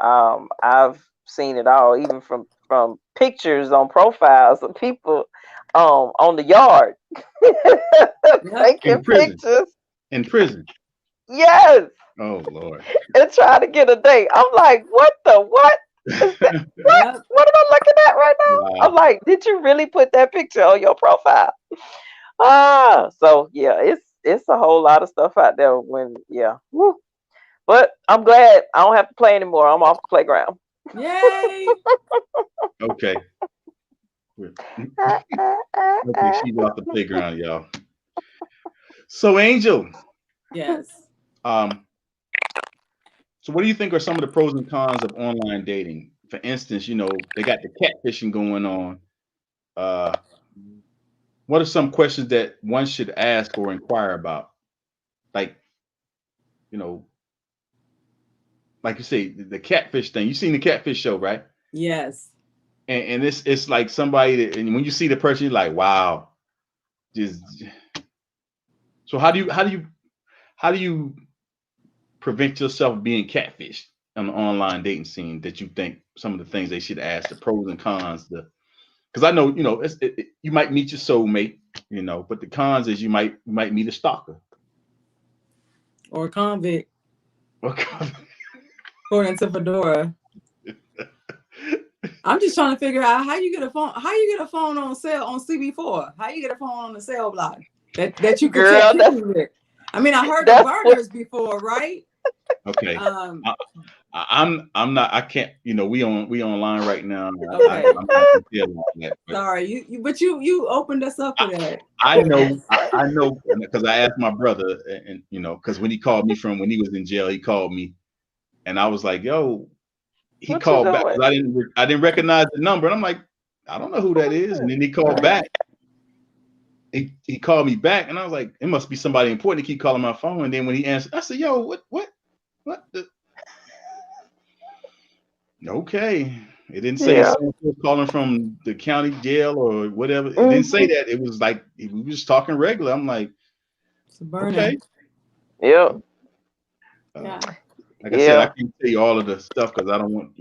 I've seen it all, even from pictures on profiles of people on the yard Yep. In taking prison. pictures. In prison. Yes, Oh Lord. and trying to get a date. I'm like, what is that? Yep. What am I looking at right now? I'm Wow. like, did you really put that picture on your profile? So yeah, it's a whole lot of stuff out there when Woo. But I'm glad I don't have to play anymore. I'm off the playground. Yay. Okay. Okay, she's off the playground, y'all. So Angel, Yes. um, so what do you think are some of the pros and cons of online dating? For instance, they got the catfishing going on. Uh, what are some questions that one should ask or inquire about? Like, you know, like you say, the catfish thing. You seen the catfish show, right? Yes. And it's like somebody that, and when you see the person, you're like, wow. Just so how do you prevent yourself being catfished on the online dating scene? That you think some of the things they should ask, the pros and cons, because I know you might meet your soulmate, but the cons is you might meet a stalker. Or convict, Okay. according to Fedora. I'm just trying to figure out how you get a phone. How you get a phone on sale on CB4? How you get a phone on the cell block that you can take Girl, pictures with? I mean, I heard of that's what burners before, right? Okay. Um. I'm not. I can't. We online right now. Okay. I'm not gonna tell you that, but Sorry, but you opened us up I, for that. I know. I know because I asked my brother, and because when he called me from when he was in jail, he called me, and I was like, "Yo," he what you called back doing. because I didn't recognize the number, and I'm like, "I don't know who that is," and then he called back. He called me back, and I was like, "It must be somebody important." He keep calling my phone, and then when he answered, I said, "Yo, what the?" Okay. It didn't say Yeah. someone was calling from the county jail or whatever. It didn't say Hmm. that. It was like we were just talking regular. I'm like, It's a burner. okay. Yep. Uh, Yeah. like I said, I Yeah. can't tell you all of the stuff because I don't want,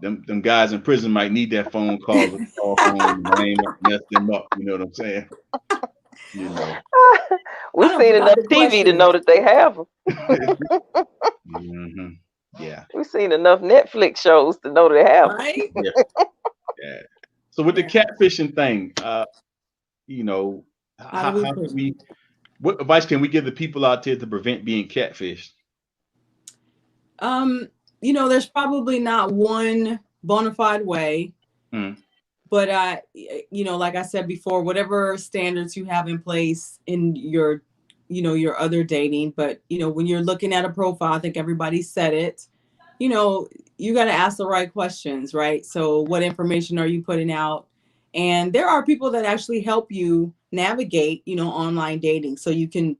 them guys in prison might need that phone call to call home, and I ain't want to mess them up. You know what I'm saying? You know. We've I don't seen forgot enough the TV to question. know that they have them. hmm Yeah. We've seen enough Netflix shows to know they have them. Right? Yeah. Yeah. So with the Yeah. catfishing thing, you know, How do how we how push? can we? What advice can we give the people out there to prevent being catfished? Um, there's probably not one bona fide way, Mm, but like I said before, whatever standards you have in place in your other dating, but when you're looking at a profile, I think everybody said it. You got to ask the right questions, right? So, what information are you putting out? And there are people that actually help you navigate, online dating. So you can,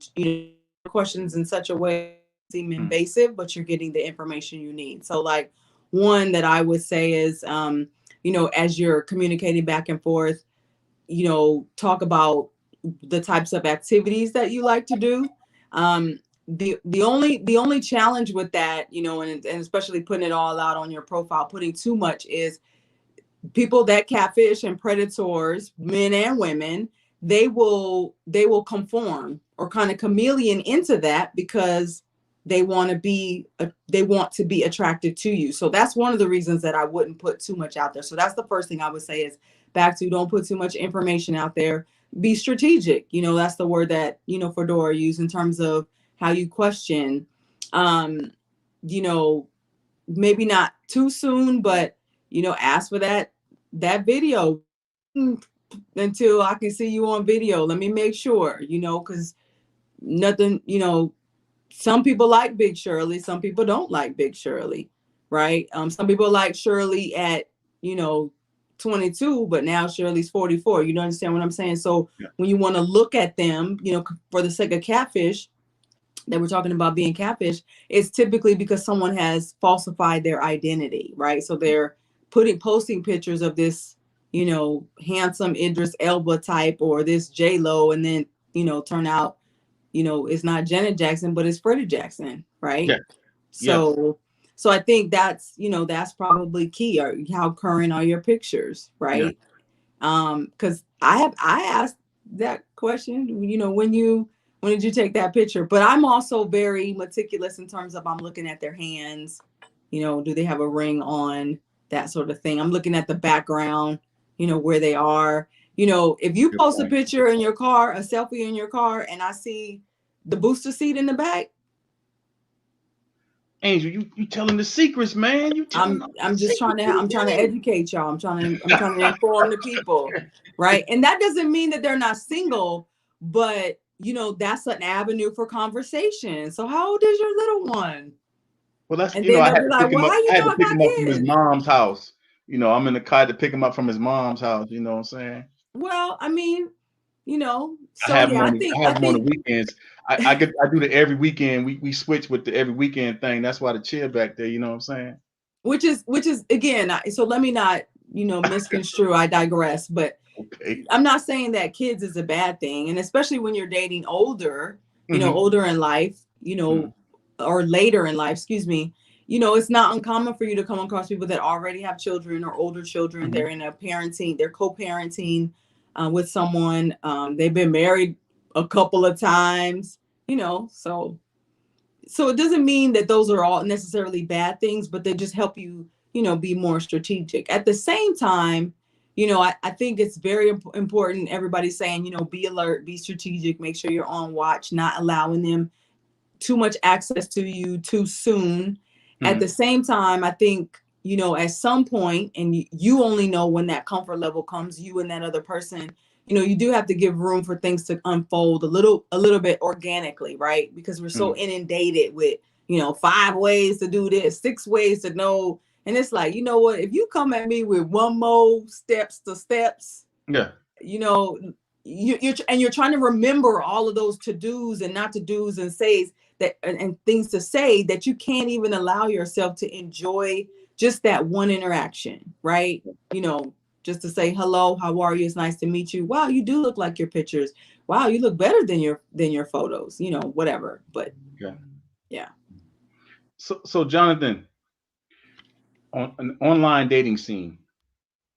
questions in such a way seem invasive, but you're getting the information you need. So like one that I would say is, as you're communicating back and forth, talk about the types of activities that you like to do. The only challenge with that, and especially putting it all out on your profile, putting too much, is people that catfish and predators, men and women, they will conform or kind of chameleon into that because they want to be attracted to you. So that's one of the reasons that I wouldn't put too much out there. So that's the first thing I would say is back to don't put too much information out there. Be strategic. That's the word that, Fedora used in terms of how you question. Um, you know, Maybe not too soon, but ask for that video until I can see you on video. Let me make sure, because nothing, some people like Big Shirley, some people don't like Big Shirley, right? Some people like Shirley at, you know, 22, but now Shirley's 44. You don't understand what I'm saying? So when you want to look at them, for the sake of catfish, that we're talking about being catfish, it's typically because someone has falsified their identity, right? So they're posting pictures of this, handsome Idris Elba type or this J Lo, and then turn out, it's not Janet Jackson, but it's Freddie Jackson, right? Yeah. So, so I think that's probably key. Or how current are your pictures, right? Because I asked that question, when did you take that picture? But I'm also very meticulous in terms of I'm looking at their hands, do they have a ring on, that sort of thing. I'm looking at the background, where they are. If you post a picture in your car, a selfie in your car, and I see the booster seat in the back, Angel, you telling the secrets, man. You telling I'm just trying to educate y'all. I'm trying to inform the people, right? And that doesn't mean that they're not single, but that's an avenue for conversation. So how old is your little one? Well, that's And then I they'll had be to like, pick him well, up. how you I had know to I pick him got up from his kids? mom's house. I'm in the car to pick him up from his mom's house. You know what I'm saying? Well, I mean, I so have him yeah, on. I I have him on the think weekends. I do the every weekend. We switch with the every weekend thing. That's why the chair back there. You know what I'm saying? which is again, so let me not, misconstrue. I digress, but Okay. I'm not saying that kids is a bad thing, and especially when you're dating older, Mm-hmm. older in life, or later in life, excuse me. It's not uncommon for you to come across people that already have children or older children. Mm-hmm. They're co-parenting with someone. They've been married a couple of times, so it doesn't mean that those are all necessarily bad things, but they just help you, be more strategic. At the same time, I think it's very important. Everybody's saying, be alert, be strategic, make sure you're on watch, not allowing them too much access to you too soon. At the same time, I think, at some point, and you only know when that comfort level comes, you and that other person, you do have to give room for things to unfold a little bit organically, right? Because we're so inundated with, 5 ways to do this, 6 ways to know. And it's like, you know what, if you come at me with one more steps, Yeah. You're trying to remember all of those to-dos and not to-dos and says that and things to say that you can't even allow yourself to enjoy just that one interaction, right? Just to say hello, how are you? It's nice to meet you. Wow, you do look like your pictures. Wow, you look better than your photos. Whatever. But yeah. So Jonathan, on an online dating scene,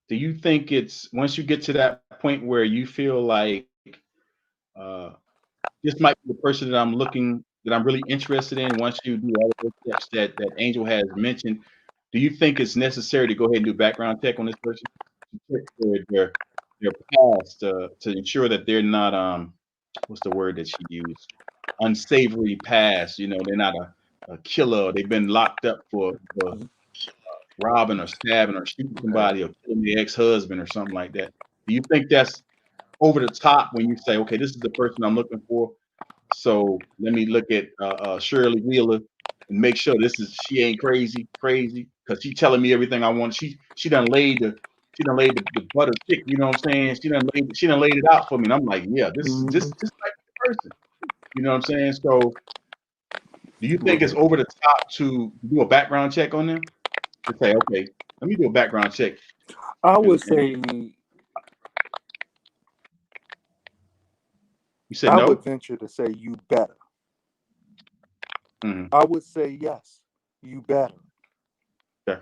do you think it's once you get to that point where you feel like uh, this might be the person that I'm really interested in? Once you do all of those steps that Angel has mentioned, do you think it's necessary to go ahead and do background check on this person to check their past to ensure that they're not what's the word that she used, unsavory past? They're not a killer. They've been locked up for robbing or stabbing or shooting somebody or killing their ex-husband or something like that. Do you think that's over the top when you say, okay, this is the person I'm looking for? So let me look at Shirley Wheeler and make sure she ain't crazy, because she telling me everything I want. She done laid she done laid the butter thick. You know what I'm saying? She done laid it out for me, and I'm like, yeah, this Mhm. just like the person. You know what I'm saying? So, do you think it's Right. over the top to do a background check on them? To say, okay, let me do a background check, I would and say you said I would no. venture to say you better. Mm-hmm. I would say yes, you better, Okay.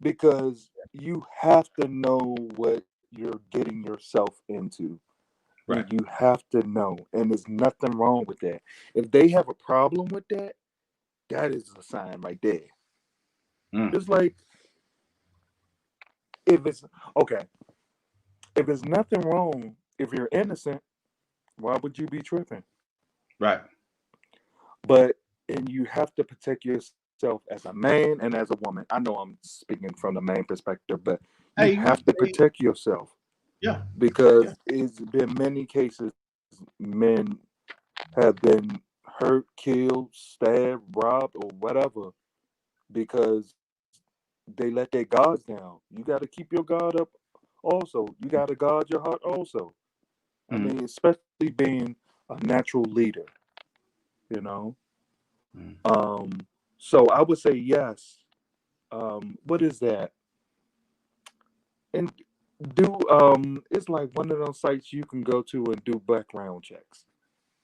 because you have to know what you're getting yourself into. And Right. you have to know. And there's nothing wrong with that. If they have a problem with that, that is a sign right there. Mm. It's like, if it's okay, if there's nothing wrong, if you're innocent, why would you be tripping? Right. But and you have to protect yourself as a man and as a woman. I know I'm speaking from the man perspective, but you Hey, have to hey, protect yourself, yeah, because yeah. it's been many cases men have been hurt, killed, stabbed, robbed, or whatever, because they let their guards down. You got to keep your guard up also. You got to guard your heart also. I Mm-hmm. mean, especially being a natural leader, you know. Mm-hmm. Um, so I would say yes. What is that? And do it's like one of those sites you can go to and do background checks.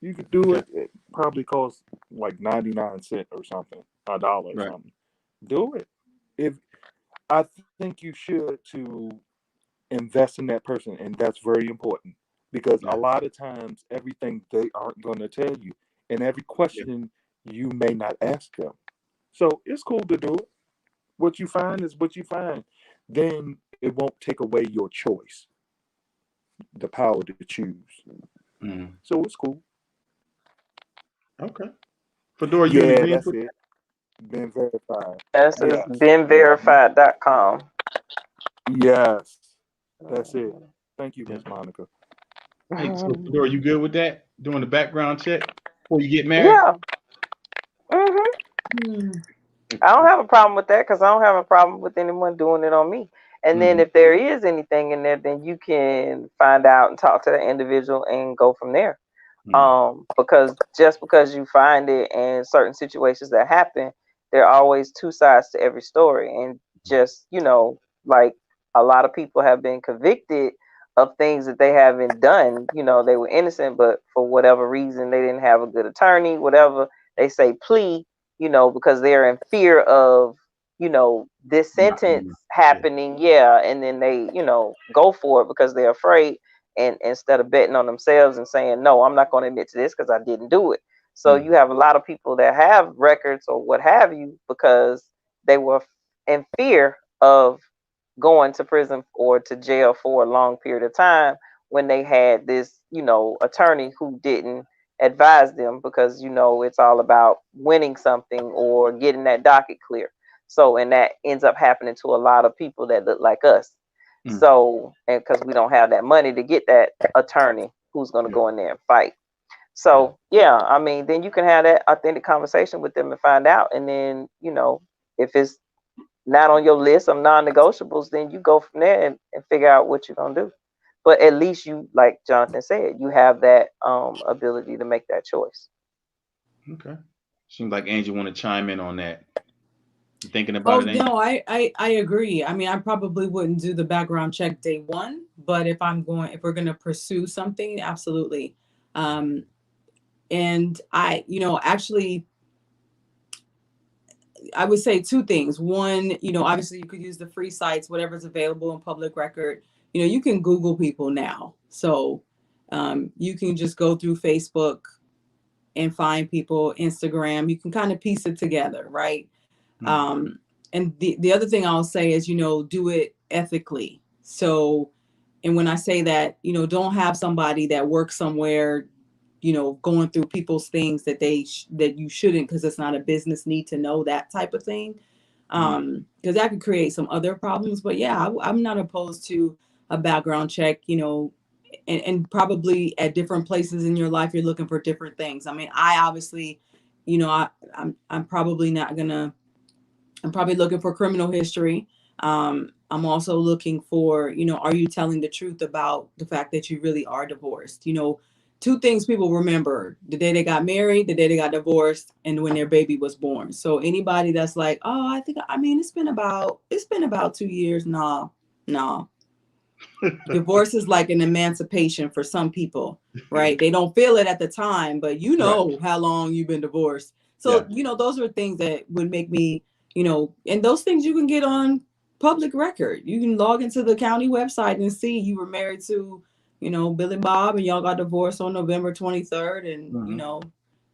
You could do Okay. it. It probably costs like 99 cents or something, $1 or Right. something. Do it. If I think you should to invest in that person, and that's very important, because a Yeah. lot of times everything they aren't going to tell you, and every Yeah. question you may not ask them. So it's cool to do it. What you find is what you find. Then it won't take away your choice, the power to choose. Mm-hmm. So it's cool. Okay. Fedora, you in Yeah, agreement that's with it. Been verified. This is Yes. beenverified.com. Yes. That's it. Thank you, that? Miss Monica. Yeah. Hey, so Fedora, you good with that? Doing the background check before you get married? Yeah. hmm Hmm. I don't have a problem with that because I don't have a problem with anyone doing it on me. And then Mm-hmm. if there is anything in there, then you can find out and talk to the individual and go from there. Mm-hmm. Because just because you find it and certain situations that happen, there are always two sides to every story. And just, like a lot of people have been convicted of things that they haven't done. They were innocent, but for whatever reason, they didn't have a good attorney, whatever. They say plea, because they're in fear of, this Not sentence being. Yeah. happening. Yeah. And then they, go for it because they're afraid, and instead of betting on themselves and saying, no, I'm not going to admit to this because I didn't do it. So Mm-hmm. you have a lot of people that have records or what have you because they were in fear of going to prison or to jail for a long period of time when they had this, attorney who didn't advise them, because it's all about winning something or getting that docket clear. So, and that ends up happening to a lot of people that look like us. Mm-hmm. So, and because we don't have that money to get that attorney who's going to Yeah. go in there and fight. Yeah. So, yeah, I mean, then you can have that authentic conversation with them and find out. And then, if it's not on your list of non-negotiables, then you go from there and figure out what you're gonna do. But at least you, like Jonathan said, you have that ability to make that choice. Okay. Seems like Angie want to chime in on that. You thinking about Oh it, Angie? no, I agree. I mean, I probably wouldn't do the background check day one, but if we're gonna pursue something, absolutely. Um, and actually, I would say two things. One, obviously you could use the free sites, whatever's available in public record. You can Google people now, so you can just go through Facebook and find people, Instagram. You can kind of piece it together, right? Mm-hmm. Um, and the other thing I'll say is, do it ethically. So, and when I say that, don't have somebody that works somewhere, going through people's things that you shouldn't, because it's not a business need to know that type of thing. Because that could create some other problems. But yeah, I'm not opposed to a background check, and probably at different places in your life, you're looking for different things. I mean, I obviously, I'm probably not gonna I'm probably looking for criminal history. I'm also looking for, you know, are you telling the truth about the fact that you really are divorced? You know, two things people remember: the day they got married, the day they got divorced, and when their baby was born. So anybody that's like, oh, I mean, it's been about 2 years. Nah, nah. Divorce is like an emancipation for some people, right? They don't feel it at the time, but you know how long you've been divorced. So, you know, those are things that would make me, you know, and those things you can get on public record. You can log into the county website and see you were married to, you know, Bill and Bob, and y'all got divorced on November 23rd, and you know,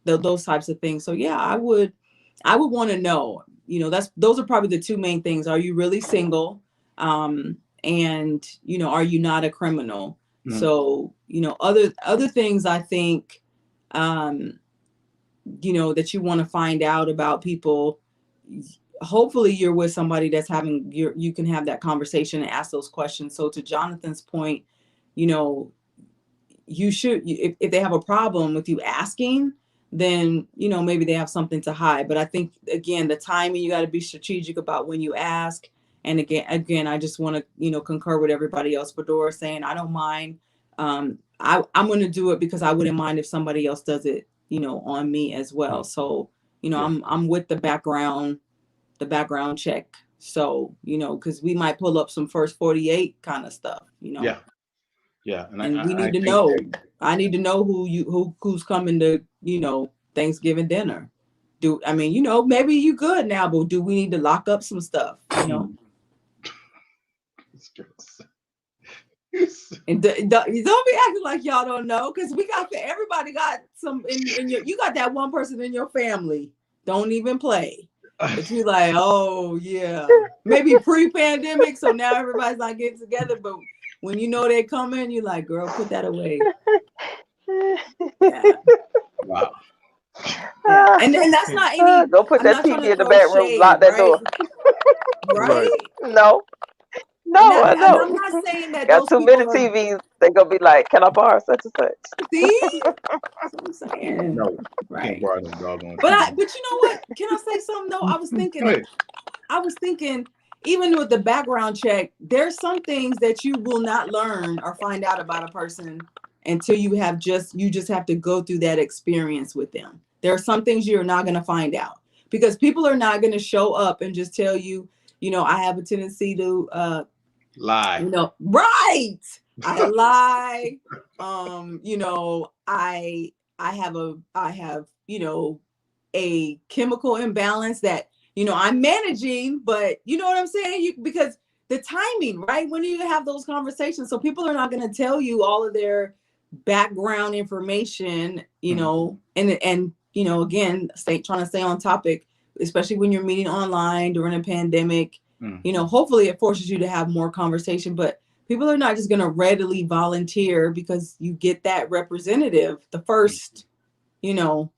those types of things. So yeah, I would want to know, you know, those are probably the two main things. Are you really single? And you know, are you not a criminal? So, you know, other things I think, you know, that you want to find out about people. Hopefully you're with somebody that's you can have that conversation and ask those questions. So to Jonathan's point, you know, you should, if they have a problem with you asking, then, you know, maybe they have something to hide. But I think, again, the timing, you got to be strategic about when you ask. And again, I just want to, you know, concur with everybody else. Fedora saying, I don't mind. I'm going to do it because I wouldn't mind if somebody else does it, you know, on me as well. So, you know, I'm with the background check. So, you know, because we might pull up some first 48 kind of stuff, you know. Yeah, And we need I to think know. I need to know who's coming to, you know, Thanksgiving dinner. I mean, you know, maybe you good now, but do we need to lock up some stuff? You know. And don't be acting like y'all don't know, because everybody got some in your. You got that one person in your family. Don't even play. But you like, oh yeah, maybe pre-pandemic, so now everybody's not getting together, but when you know they're coming, you're like, girl, put that away. Yeah. Wow. Yeah. And that's not any. Go put that TV in the bedroom, lock that door. Right? No, I And know. I'm not saying that Got those too many people are. TVs. They gonna be like, can I borrow such and such? See, that's what I'm saying. No, right. Can't borrow them doggone. But you know what? Can I say something though? I was thinking, even with the background check, there's some things that you will not learn or find out about a person until you just have to go through that experience with them. There are some things you're not going to find out, because people are not going to show up and just tell you, you know, I have a tendency to lie. You know, right. I lie. You know, I have, you know, a chemical imbalance that, you know, I'm managing, but you know what I'm saying? Because the timing, right? When you have those conversations, so people are not going to tell you all of their background information, you know, and you know, again, trying to stay on topic, especially when you're meeting online during a pandemic. You know, hopefully it forces you to have more conversation, but people are not just going to readily volunteer because you get that representative the first, you know,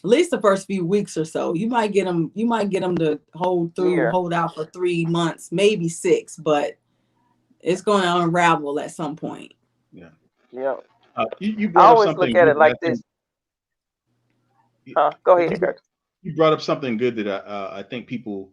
at least the first few weeks or so. You might get them to hold out for 3 months, maybe 6, but it's going to unravel at some point. Yeah. Yeah. You I brought up always something look at it good like that I this. think- Go ahead, Curtis. You brought up something good that I think people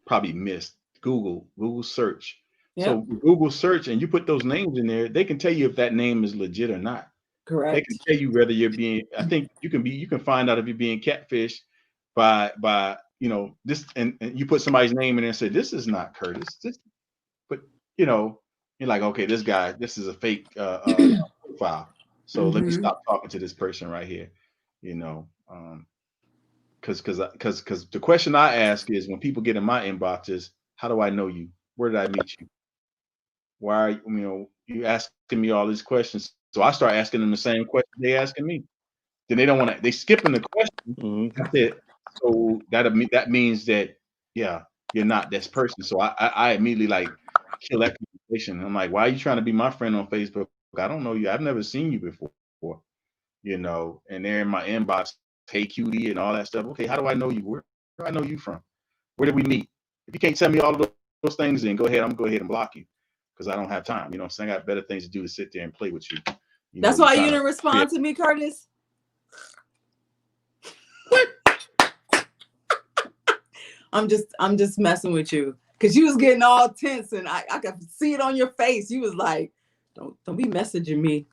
probably missed. Google search. Yep. So Google search, and you put those names in there, they can tell you if that name is legit or not. Correct. They can tell you whether you're being. I think you can find out if you're being catfished by you know this, and you put somebody's name in there and say this is not Curtis. But you know, you're like, okay, this is a fake profile. So let me stop talking to this person right here. You know, because the question I ask is, when people get in my inbox, is how do I know you? Where did I meet you? Why are you asking me all these questions? So I start asking them the same question they asking me. Then they skipping the question. That's it. So that means that you're not this person. So I immediately like kill that conversation. I'm like, why are you trying to be my friend on Facebook? I don't know you. I've never seen you before. You know, and they're in my inbox, hey cutie and all that stuff. Okay, how do I know you? Where do I know you from? Where did we meet? If you can't tell me all of those things, then I'm gonna go ahead and block you, because I don't have time. You know, so I got better things to do to sit there and play with you. That's why you didn't respond to me, Curtis. I'm just messing with you. because you was getting all tense, and I could see it on your face. You was like, don't be messaging me.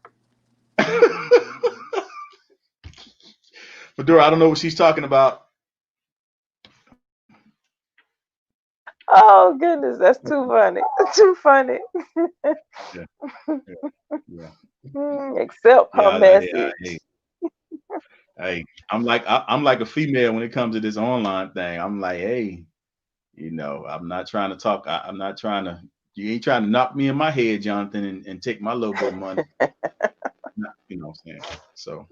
Fedora, I don't know what she's talking about. Oh goodness, that's too funny. Too funny. Yeah, yeah, Accept her yeah. message. Hey, I'm like a female when it comes to this online thing. I'm like, hey, I'm not trying to talk. I'm not trying to. You ain't trying to knock me in my head, Jonathan, and take my little bit of money. You know what I'm saying? So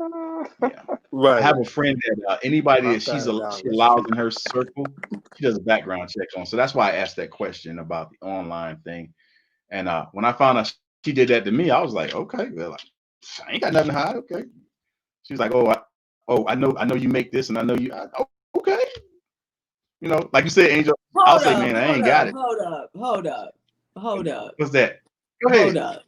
yeah. I Right. have a friend that anybody that $5,000. she allows in her circle, she does a background check on. So that's why I asked that question about the online thing. And when I found out she did that to me, I was like, okay, well, I ain't got nothing to hide. Okay. She was like, I know you make this, and I know you. Okay. Like you said, Angel. I'll say, man, I ain't got it. Hold up. What's that? Go ahead. Hold up.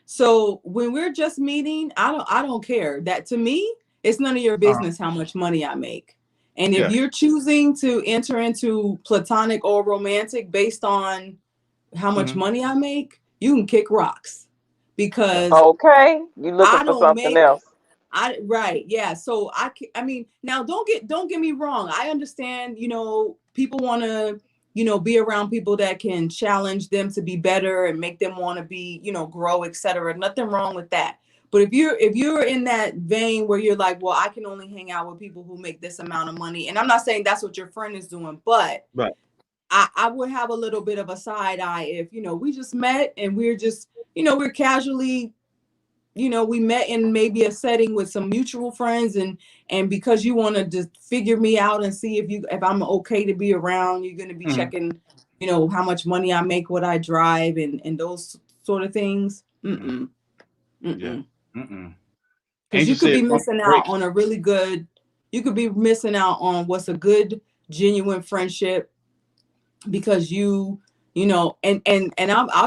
So when we're just meeting, I don't care. That to me, it's none of your business how much money I make. And if you're choosing to enter into platonic or romantic based on how much money I make, you can kick rocks. Because okay, you looking for something else. Right, yeah. So I mean, now don't get me wrong. I understand, people want to, be around people that can challenge them to be better and make them want to be, grow, etc. Nothing wrong with that. But if you're in that vein where you're like, well, I can only hang out with people who make this amount of money, and I'm not saying that's what your friend is doing, but right. I would have a little bit of a side eye if, we just met and we're just, we're casually, we met in maybe a setting with some mutual friends, and because you want to just figure me out and see if I'm okay to be around, you're going to be checking, how much money I make, what I drive, and those sort of things. Yeah. Because you could be missing out on a really good, you could be missing out on what's a good, genuine friendship because I'll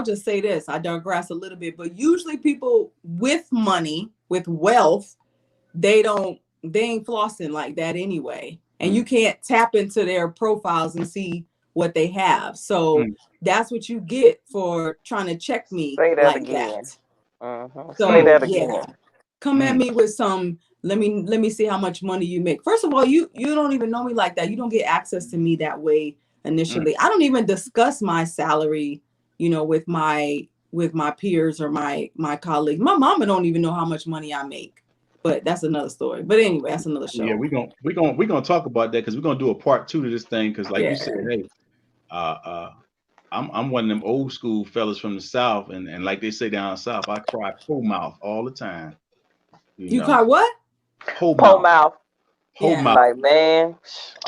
just say this, I digress a little bit, but usually people with money, with wealth, they ain't flossing like that anyway. And you can't tap into their profiles and see what they have. So that's what you get for trying to check me like again. that. So say that again. Come at me with some, let me see how much money you make. First of all, you don't even know me like that. You don't get access to me that way initially. I don't even discuss my salary, with my peers or my colleagues. My mama don't even know how much money I make. But that's another story. But anyway, that's another show. Yeah, we're gonna talk about that because we're gonna do a part 2 to this thing. Because like you said, hey, I'm one of them old school fellas from the South, and like they say down south, I cry whole mouth all the time. You cry what? Whole mouth. Whole mouth. Like, man,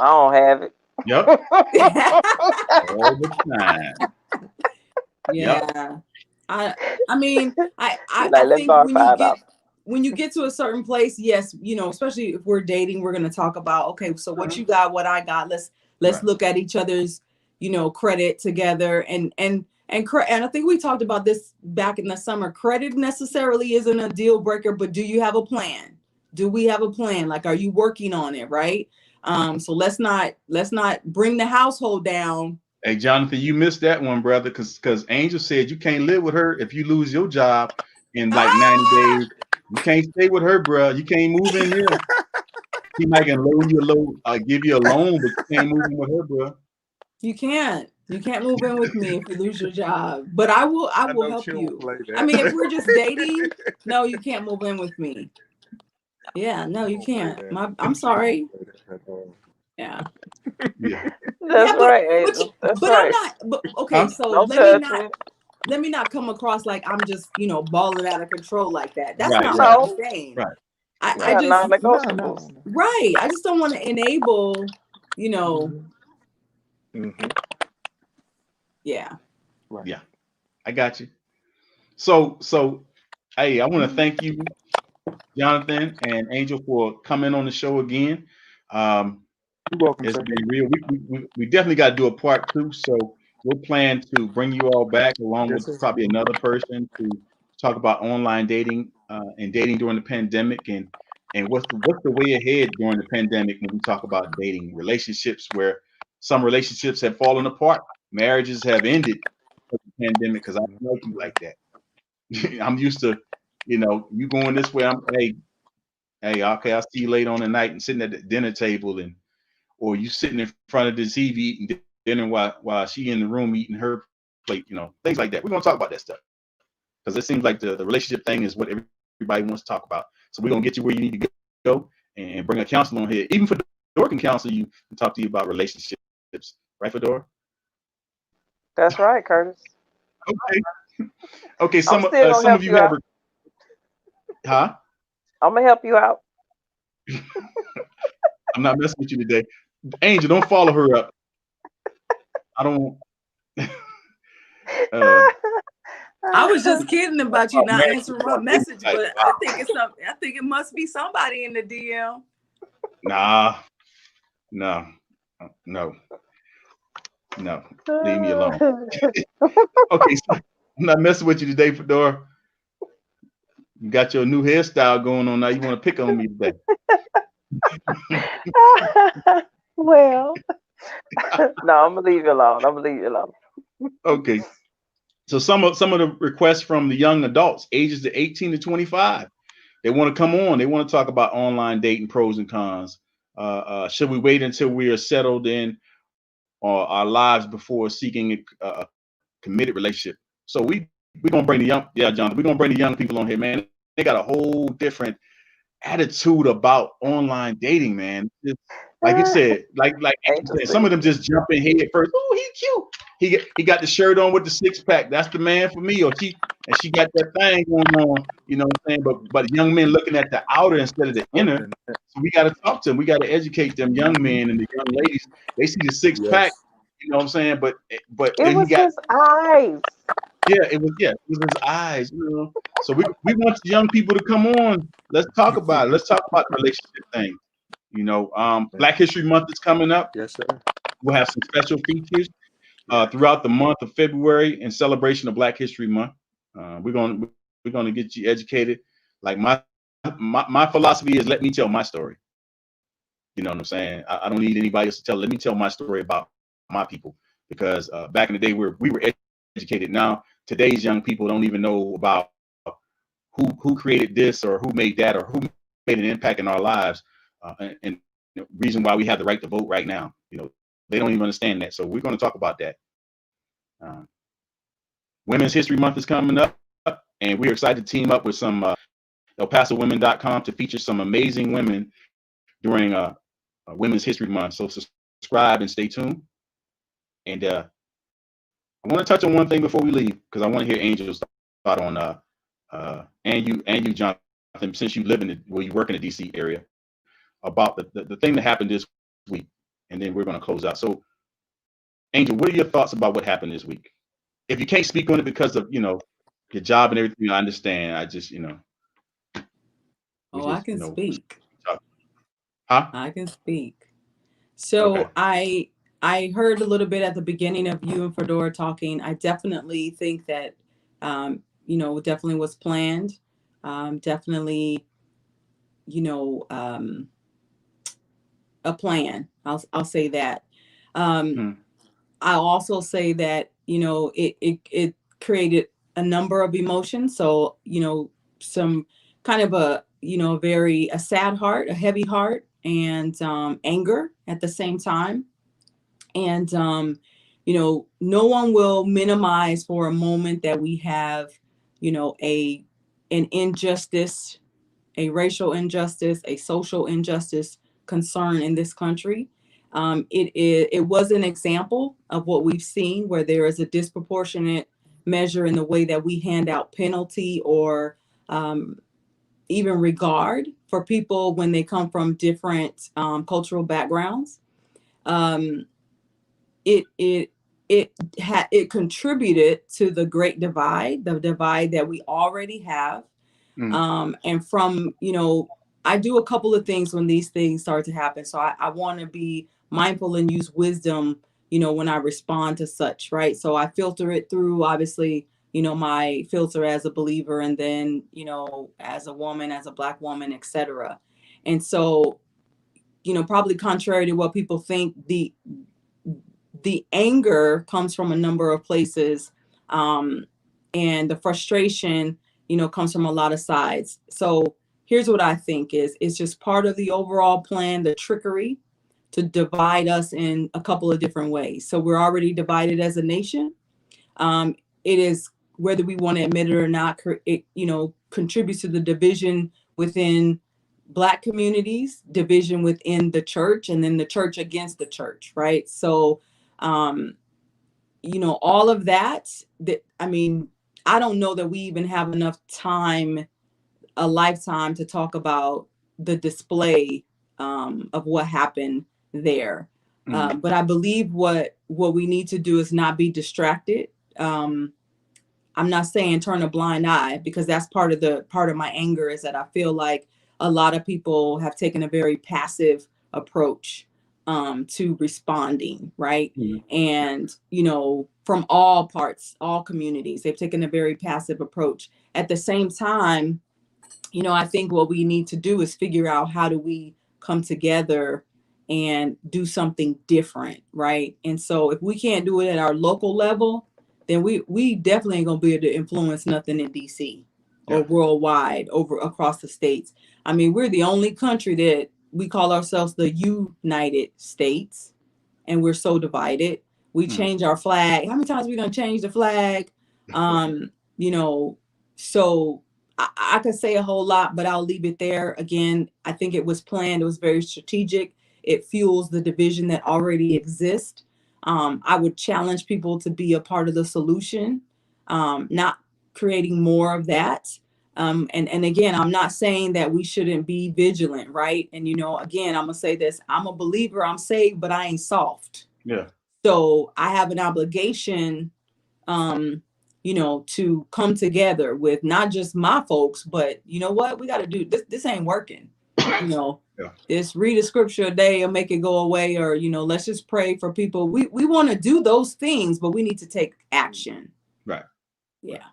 I don't have it. Yep. All the time. Yeah. Yep. I mean, I think when you get to a certain place, yes, especially if we're dating, we're going to talk about, okay, so what you got, what I got, let's look at each other's, credit together. And I think we talked about this back in the summer. Credit necessarily isn't a deal breaker, but do you have a plan? Do we have a plan? Like, are you working on it? Right. So let's not bring the household down. Hey, Jonathan, you missed that one, brother, because Angel said you can't live with her if you lose your job in like 90 days. You can't stay with her, bro. You can't move in here. She might can loan you give you a loan, but you can't move in with her, bro. You can't move in with me if you lose your job. But I will help you. I mean, if we're just dating, no, you can't move in with me. Yeah, no, you can't. I'm sorry. Yeah. That's right. That's right. I'm not. But okay, so let me not come across like I'm just balling out of control like that. That's not what I'm saying. Right. I just right. I just don't want to enable. Yeah. Right. Yeah. I got you. So hey, I want to thank you, Jonathan and Angel, for coming on the show again. You're welcome. It's been real. We definitely got to do a part 2. So we'll plan to bring you all back along with probably another person to talk about online dating and dating during the pandemic and what's the way ahead during the pandemic when we talk about dating relationships where some relationships have fallen apart marriages have ended because of the pandemic because I don't like you like that. I'm used to, you going this way. Hey, okay, I'll see you late on the night and sitting at the dinner table, or you sitting in front of the TV eating dinner while she in the room eating her plate, things like that. We're gonna talk about that stuff because it seems like the relationship thing is what everybody wants to talk about. So we're gonna get you where you need to go and bring a counselor on here. Even Fedora can counsel you and talk to you about relationships, right, Fedora? That's right, Curtis. Okay. Okay. I'm still gonna Some help of you you have, out. huh? I'm gonna help you out. I'm not messing with you today. Angel, don't follow her up. I don't. I was just kidding about you not marriage answering people my on dating message, sites. but I think it's something. I think it must be somebody in the DM. Nah, no, no, no. Leave me alone. Okay, so I'm not messing with you today, Fedora. You got your new hairstyle going on now. You want to pick on me today? Well, no, I'm gonna leave you alone. I'm gonna leave you alone. Okay. So some of the requests from the young adults, ages of 18 to 25, they want to come on. They want to talk about online dating pros and cons. Should we wait until we are settled in our lives before seeking a committed relationship? So we're gonna bring the young, yeah, John. We're gonna bring the young people on here, man. They got a whole different attitude about online dating, man. Like you said, like Angel some of them Steve. just jump in head first. Oh, he's cute. He got the shirt on with the six pack. That's the man for me. Or she got that thing going on. You know what I'm saying? But young men looking at the outer instead of the inner. So we got to talk to them. We got to educate them young men and the young ladies. They see the six pack. Yes. You know what I'm saying? But It then he was got, his eyes. it was his eyes. So we want young people to come on. Let's talk about it. Let's talk about the relationship thing. Black History Month is coming up. Yes, sir. We'll have some special features throughout the month of February in celebration of Black History Month. We're gonna get you educated. Like my philosophy is, let me tell my story. You know what I'm saying? I don't need anybody else to tell. Let me tell my story about my people, because back in the day we were educated. Now today's young people don't even know about who created this or who made that or who made an impact in our lives, and the reason why we have the right to vote right now. They don't even understand that. So we're going to talk about that. Uh, Women's History Month is coming up, and we're excited to team up with some ElPasoWomen.com to feature some amazing women during Women's History Month. So subscribe and stay tuned. And I want to touch on one thing before we leave, because I want to hear Angel's thought on and you, Jonathan, since you you work in the DC area, about the thing that happened this week, and then we're going to close out. So, Angel, what are your thoughts about what happened this week? If you can't speak on it because of your job and everything, I understand. I just I can speak. Huh? I can speak. So Okay. I heard a little bit at the beginning of you and Fedora talking. I definitely think that definitely was planned. Definitely, a plan. I'll say that. Hmm. I'll also say that it created a number of emotions. So some kind of a sad heart, a heavy heart, and anger at the same time. And no one will minimize for a moment that we have an injustice, a racial injustice, a social injustice concern in this country. It was an example of what we've seen, where there is a disproportionate measure in the way that we hand out penalty or even regard for people when they come from different cultural backgrounds. Um, it contributed to the great divide, the divide that we already have. And from, I do a couple of things when these things start to happen. So I want to be mindful and use wisdom, when I respond to such, right? So I filter it through, obviously, my filter as a believer, and then, as a woman, as a Black woman, etc. And so, probably contrary to what people think, the anger comes from a number of places, and the frustration, comes from a lot of sides. So here's what I think is it's just part of the overall plan, the trickery to divide us in a couple of different ways. So we're already divided as a nation. It is, whether we want to admit it or not, it contributes to the division within Black communities, division within the church, and then the church against the church, right? So, all of that. I don't know that we even have enough time, a lifetime, to talk about the display of what happened there. But I believe what we need to do is not be distracted. I'm not saying turn a blind eye, because that's part of my anger, is that I feel like a lot of people have taken a very passive approach to responding, right? And from all parts, all communities, they've taken a very passive approach. At the same time, I think what we need to do is figure out, how do we come together and do something different, right? And so if we can't do it at our local level, then we definitely ain't gonna be able to influence nothing in DC or worldwide, over across the states. I mean, we're the only country that we call ourselves the United States, and we're so divided. We change our flag. How many times are we gonna change the flag? So I could say a whole lot, but I'll leave it there. Again, I think it was planned. It was very strategic. It fuels the division that already exists. I would challenge people to be a part of the solution, not creating more of that. And again, I'm not saying that we shouldn't be vigilant, right? And again, I'm gonna say this: I'm a believer. I'm saved, but I ain't soft. Yeah. So I have an obligation, to come together with not just my folks, but what we got to do. This ain't working. This read a scripture a day and make it go away, or let's just pray for people. We want to do those things, but we need to take action. Right. Yeah.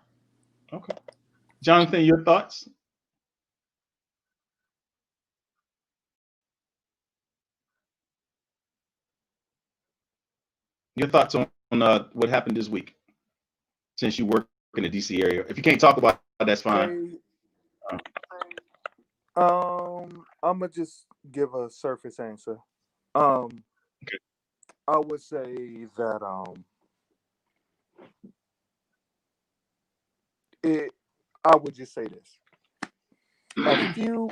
Okay. Jonathan, your thoughts? Your thoughts on what happened this week, since you work in the DC area. If you can't talk about it, that's fine. I'm gonna just give a surface answer. Okay. I would say that I would just say this.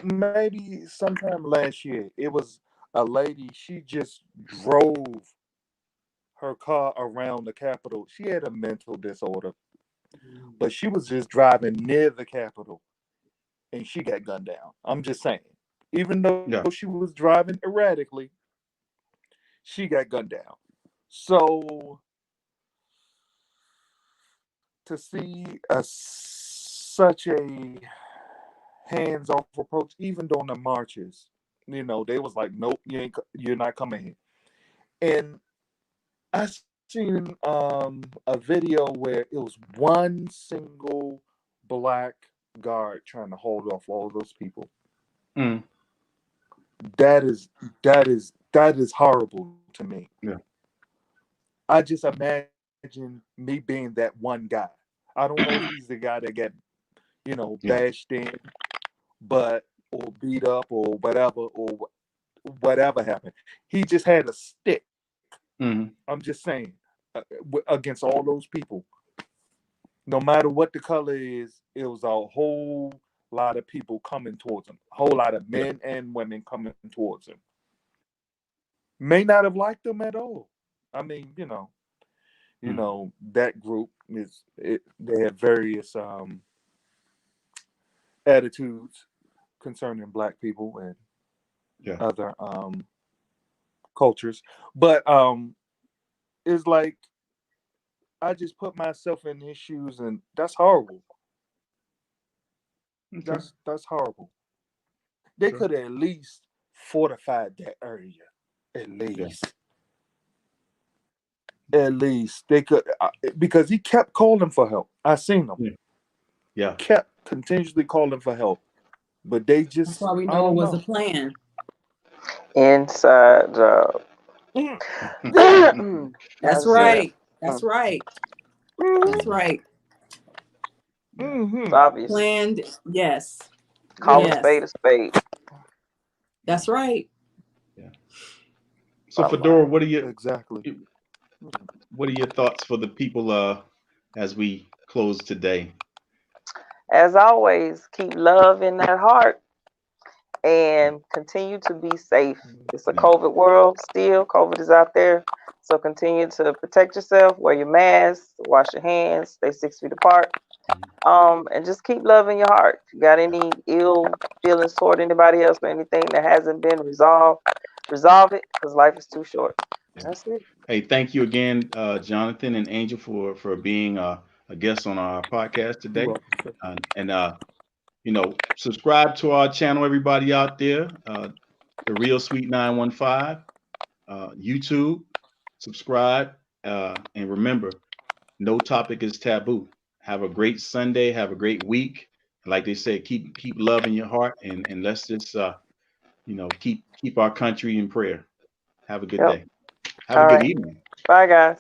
Maybe sometime last year, it was a lady. She just drove her car around the Capitol. She had a mental disorder, but she was just driving near the Capitol, and she got gunned down. I'm just saying. Even though she was driving erratically, she got gunned down. So to see such a hands-off approach, even during the marches, they was like, "Nope, you're not coming here." And I seen a video where it was one single black guard trying to hold off all those people. That is horrible to me. Yeah. I just imagine me being that one guy. I don't know if he's the guy that got, bashed in, or beat up or whatever happened. He just had a stick. I'm just saying, against all those people. No matter what the color is, it was a whole lot of people coming towards him. A whole lot of men and women coming towards him. May not have liked him at all. I mean, that group they have various attitudes concerning black people and other cultures, but it's like I just put myself in his shoes, and that's horrible. That's horrible. They could have at least fortified that area. At least they could, because he kept calling for help. I seen him. Kept continuously calling for help, but they just. That's why we know it was a plan. Inside job. That's That's it. right. That's right. That's right. It's obvious. Planned. Yes. Call a Yes. spade a spade. That's right. Yeah. So Fedora, what are your Exactly. thoughts for the people as we close today? As always, keep love in that heart and continue to be safe. It's a Yeah. COVID world still. COVID is out there. So continue to protect yourself, wear your mask, wash your hands, stay 6 feet apart. And just keep love in your heart. If you got any ill feelings toward anybody else or anything that hasn't been resolved, resolve it because life is too short. Yeah. That's it. Hey, thank you again, Jonathan and Angel, for being a guest on our podcast You're today. welcome. And subscribe to our channel, everybody out there. The Real Sweet 915, YouTube. Subscribe, and remember, no topic is taboo. Have a great Sunday. Have a great week. Like they say, keep love in your heart, and let's just keep our country in prayer. Have a good Yep. day. Have a All good right. evening. Bye, guys.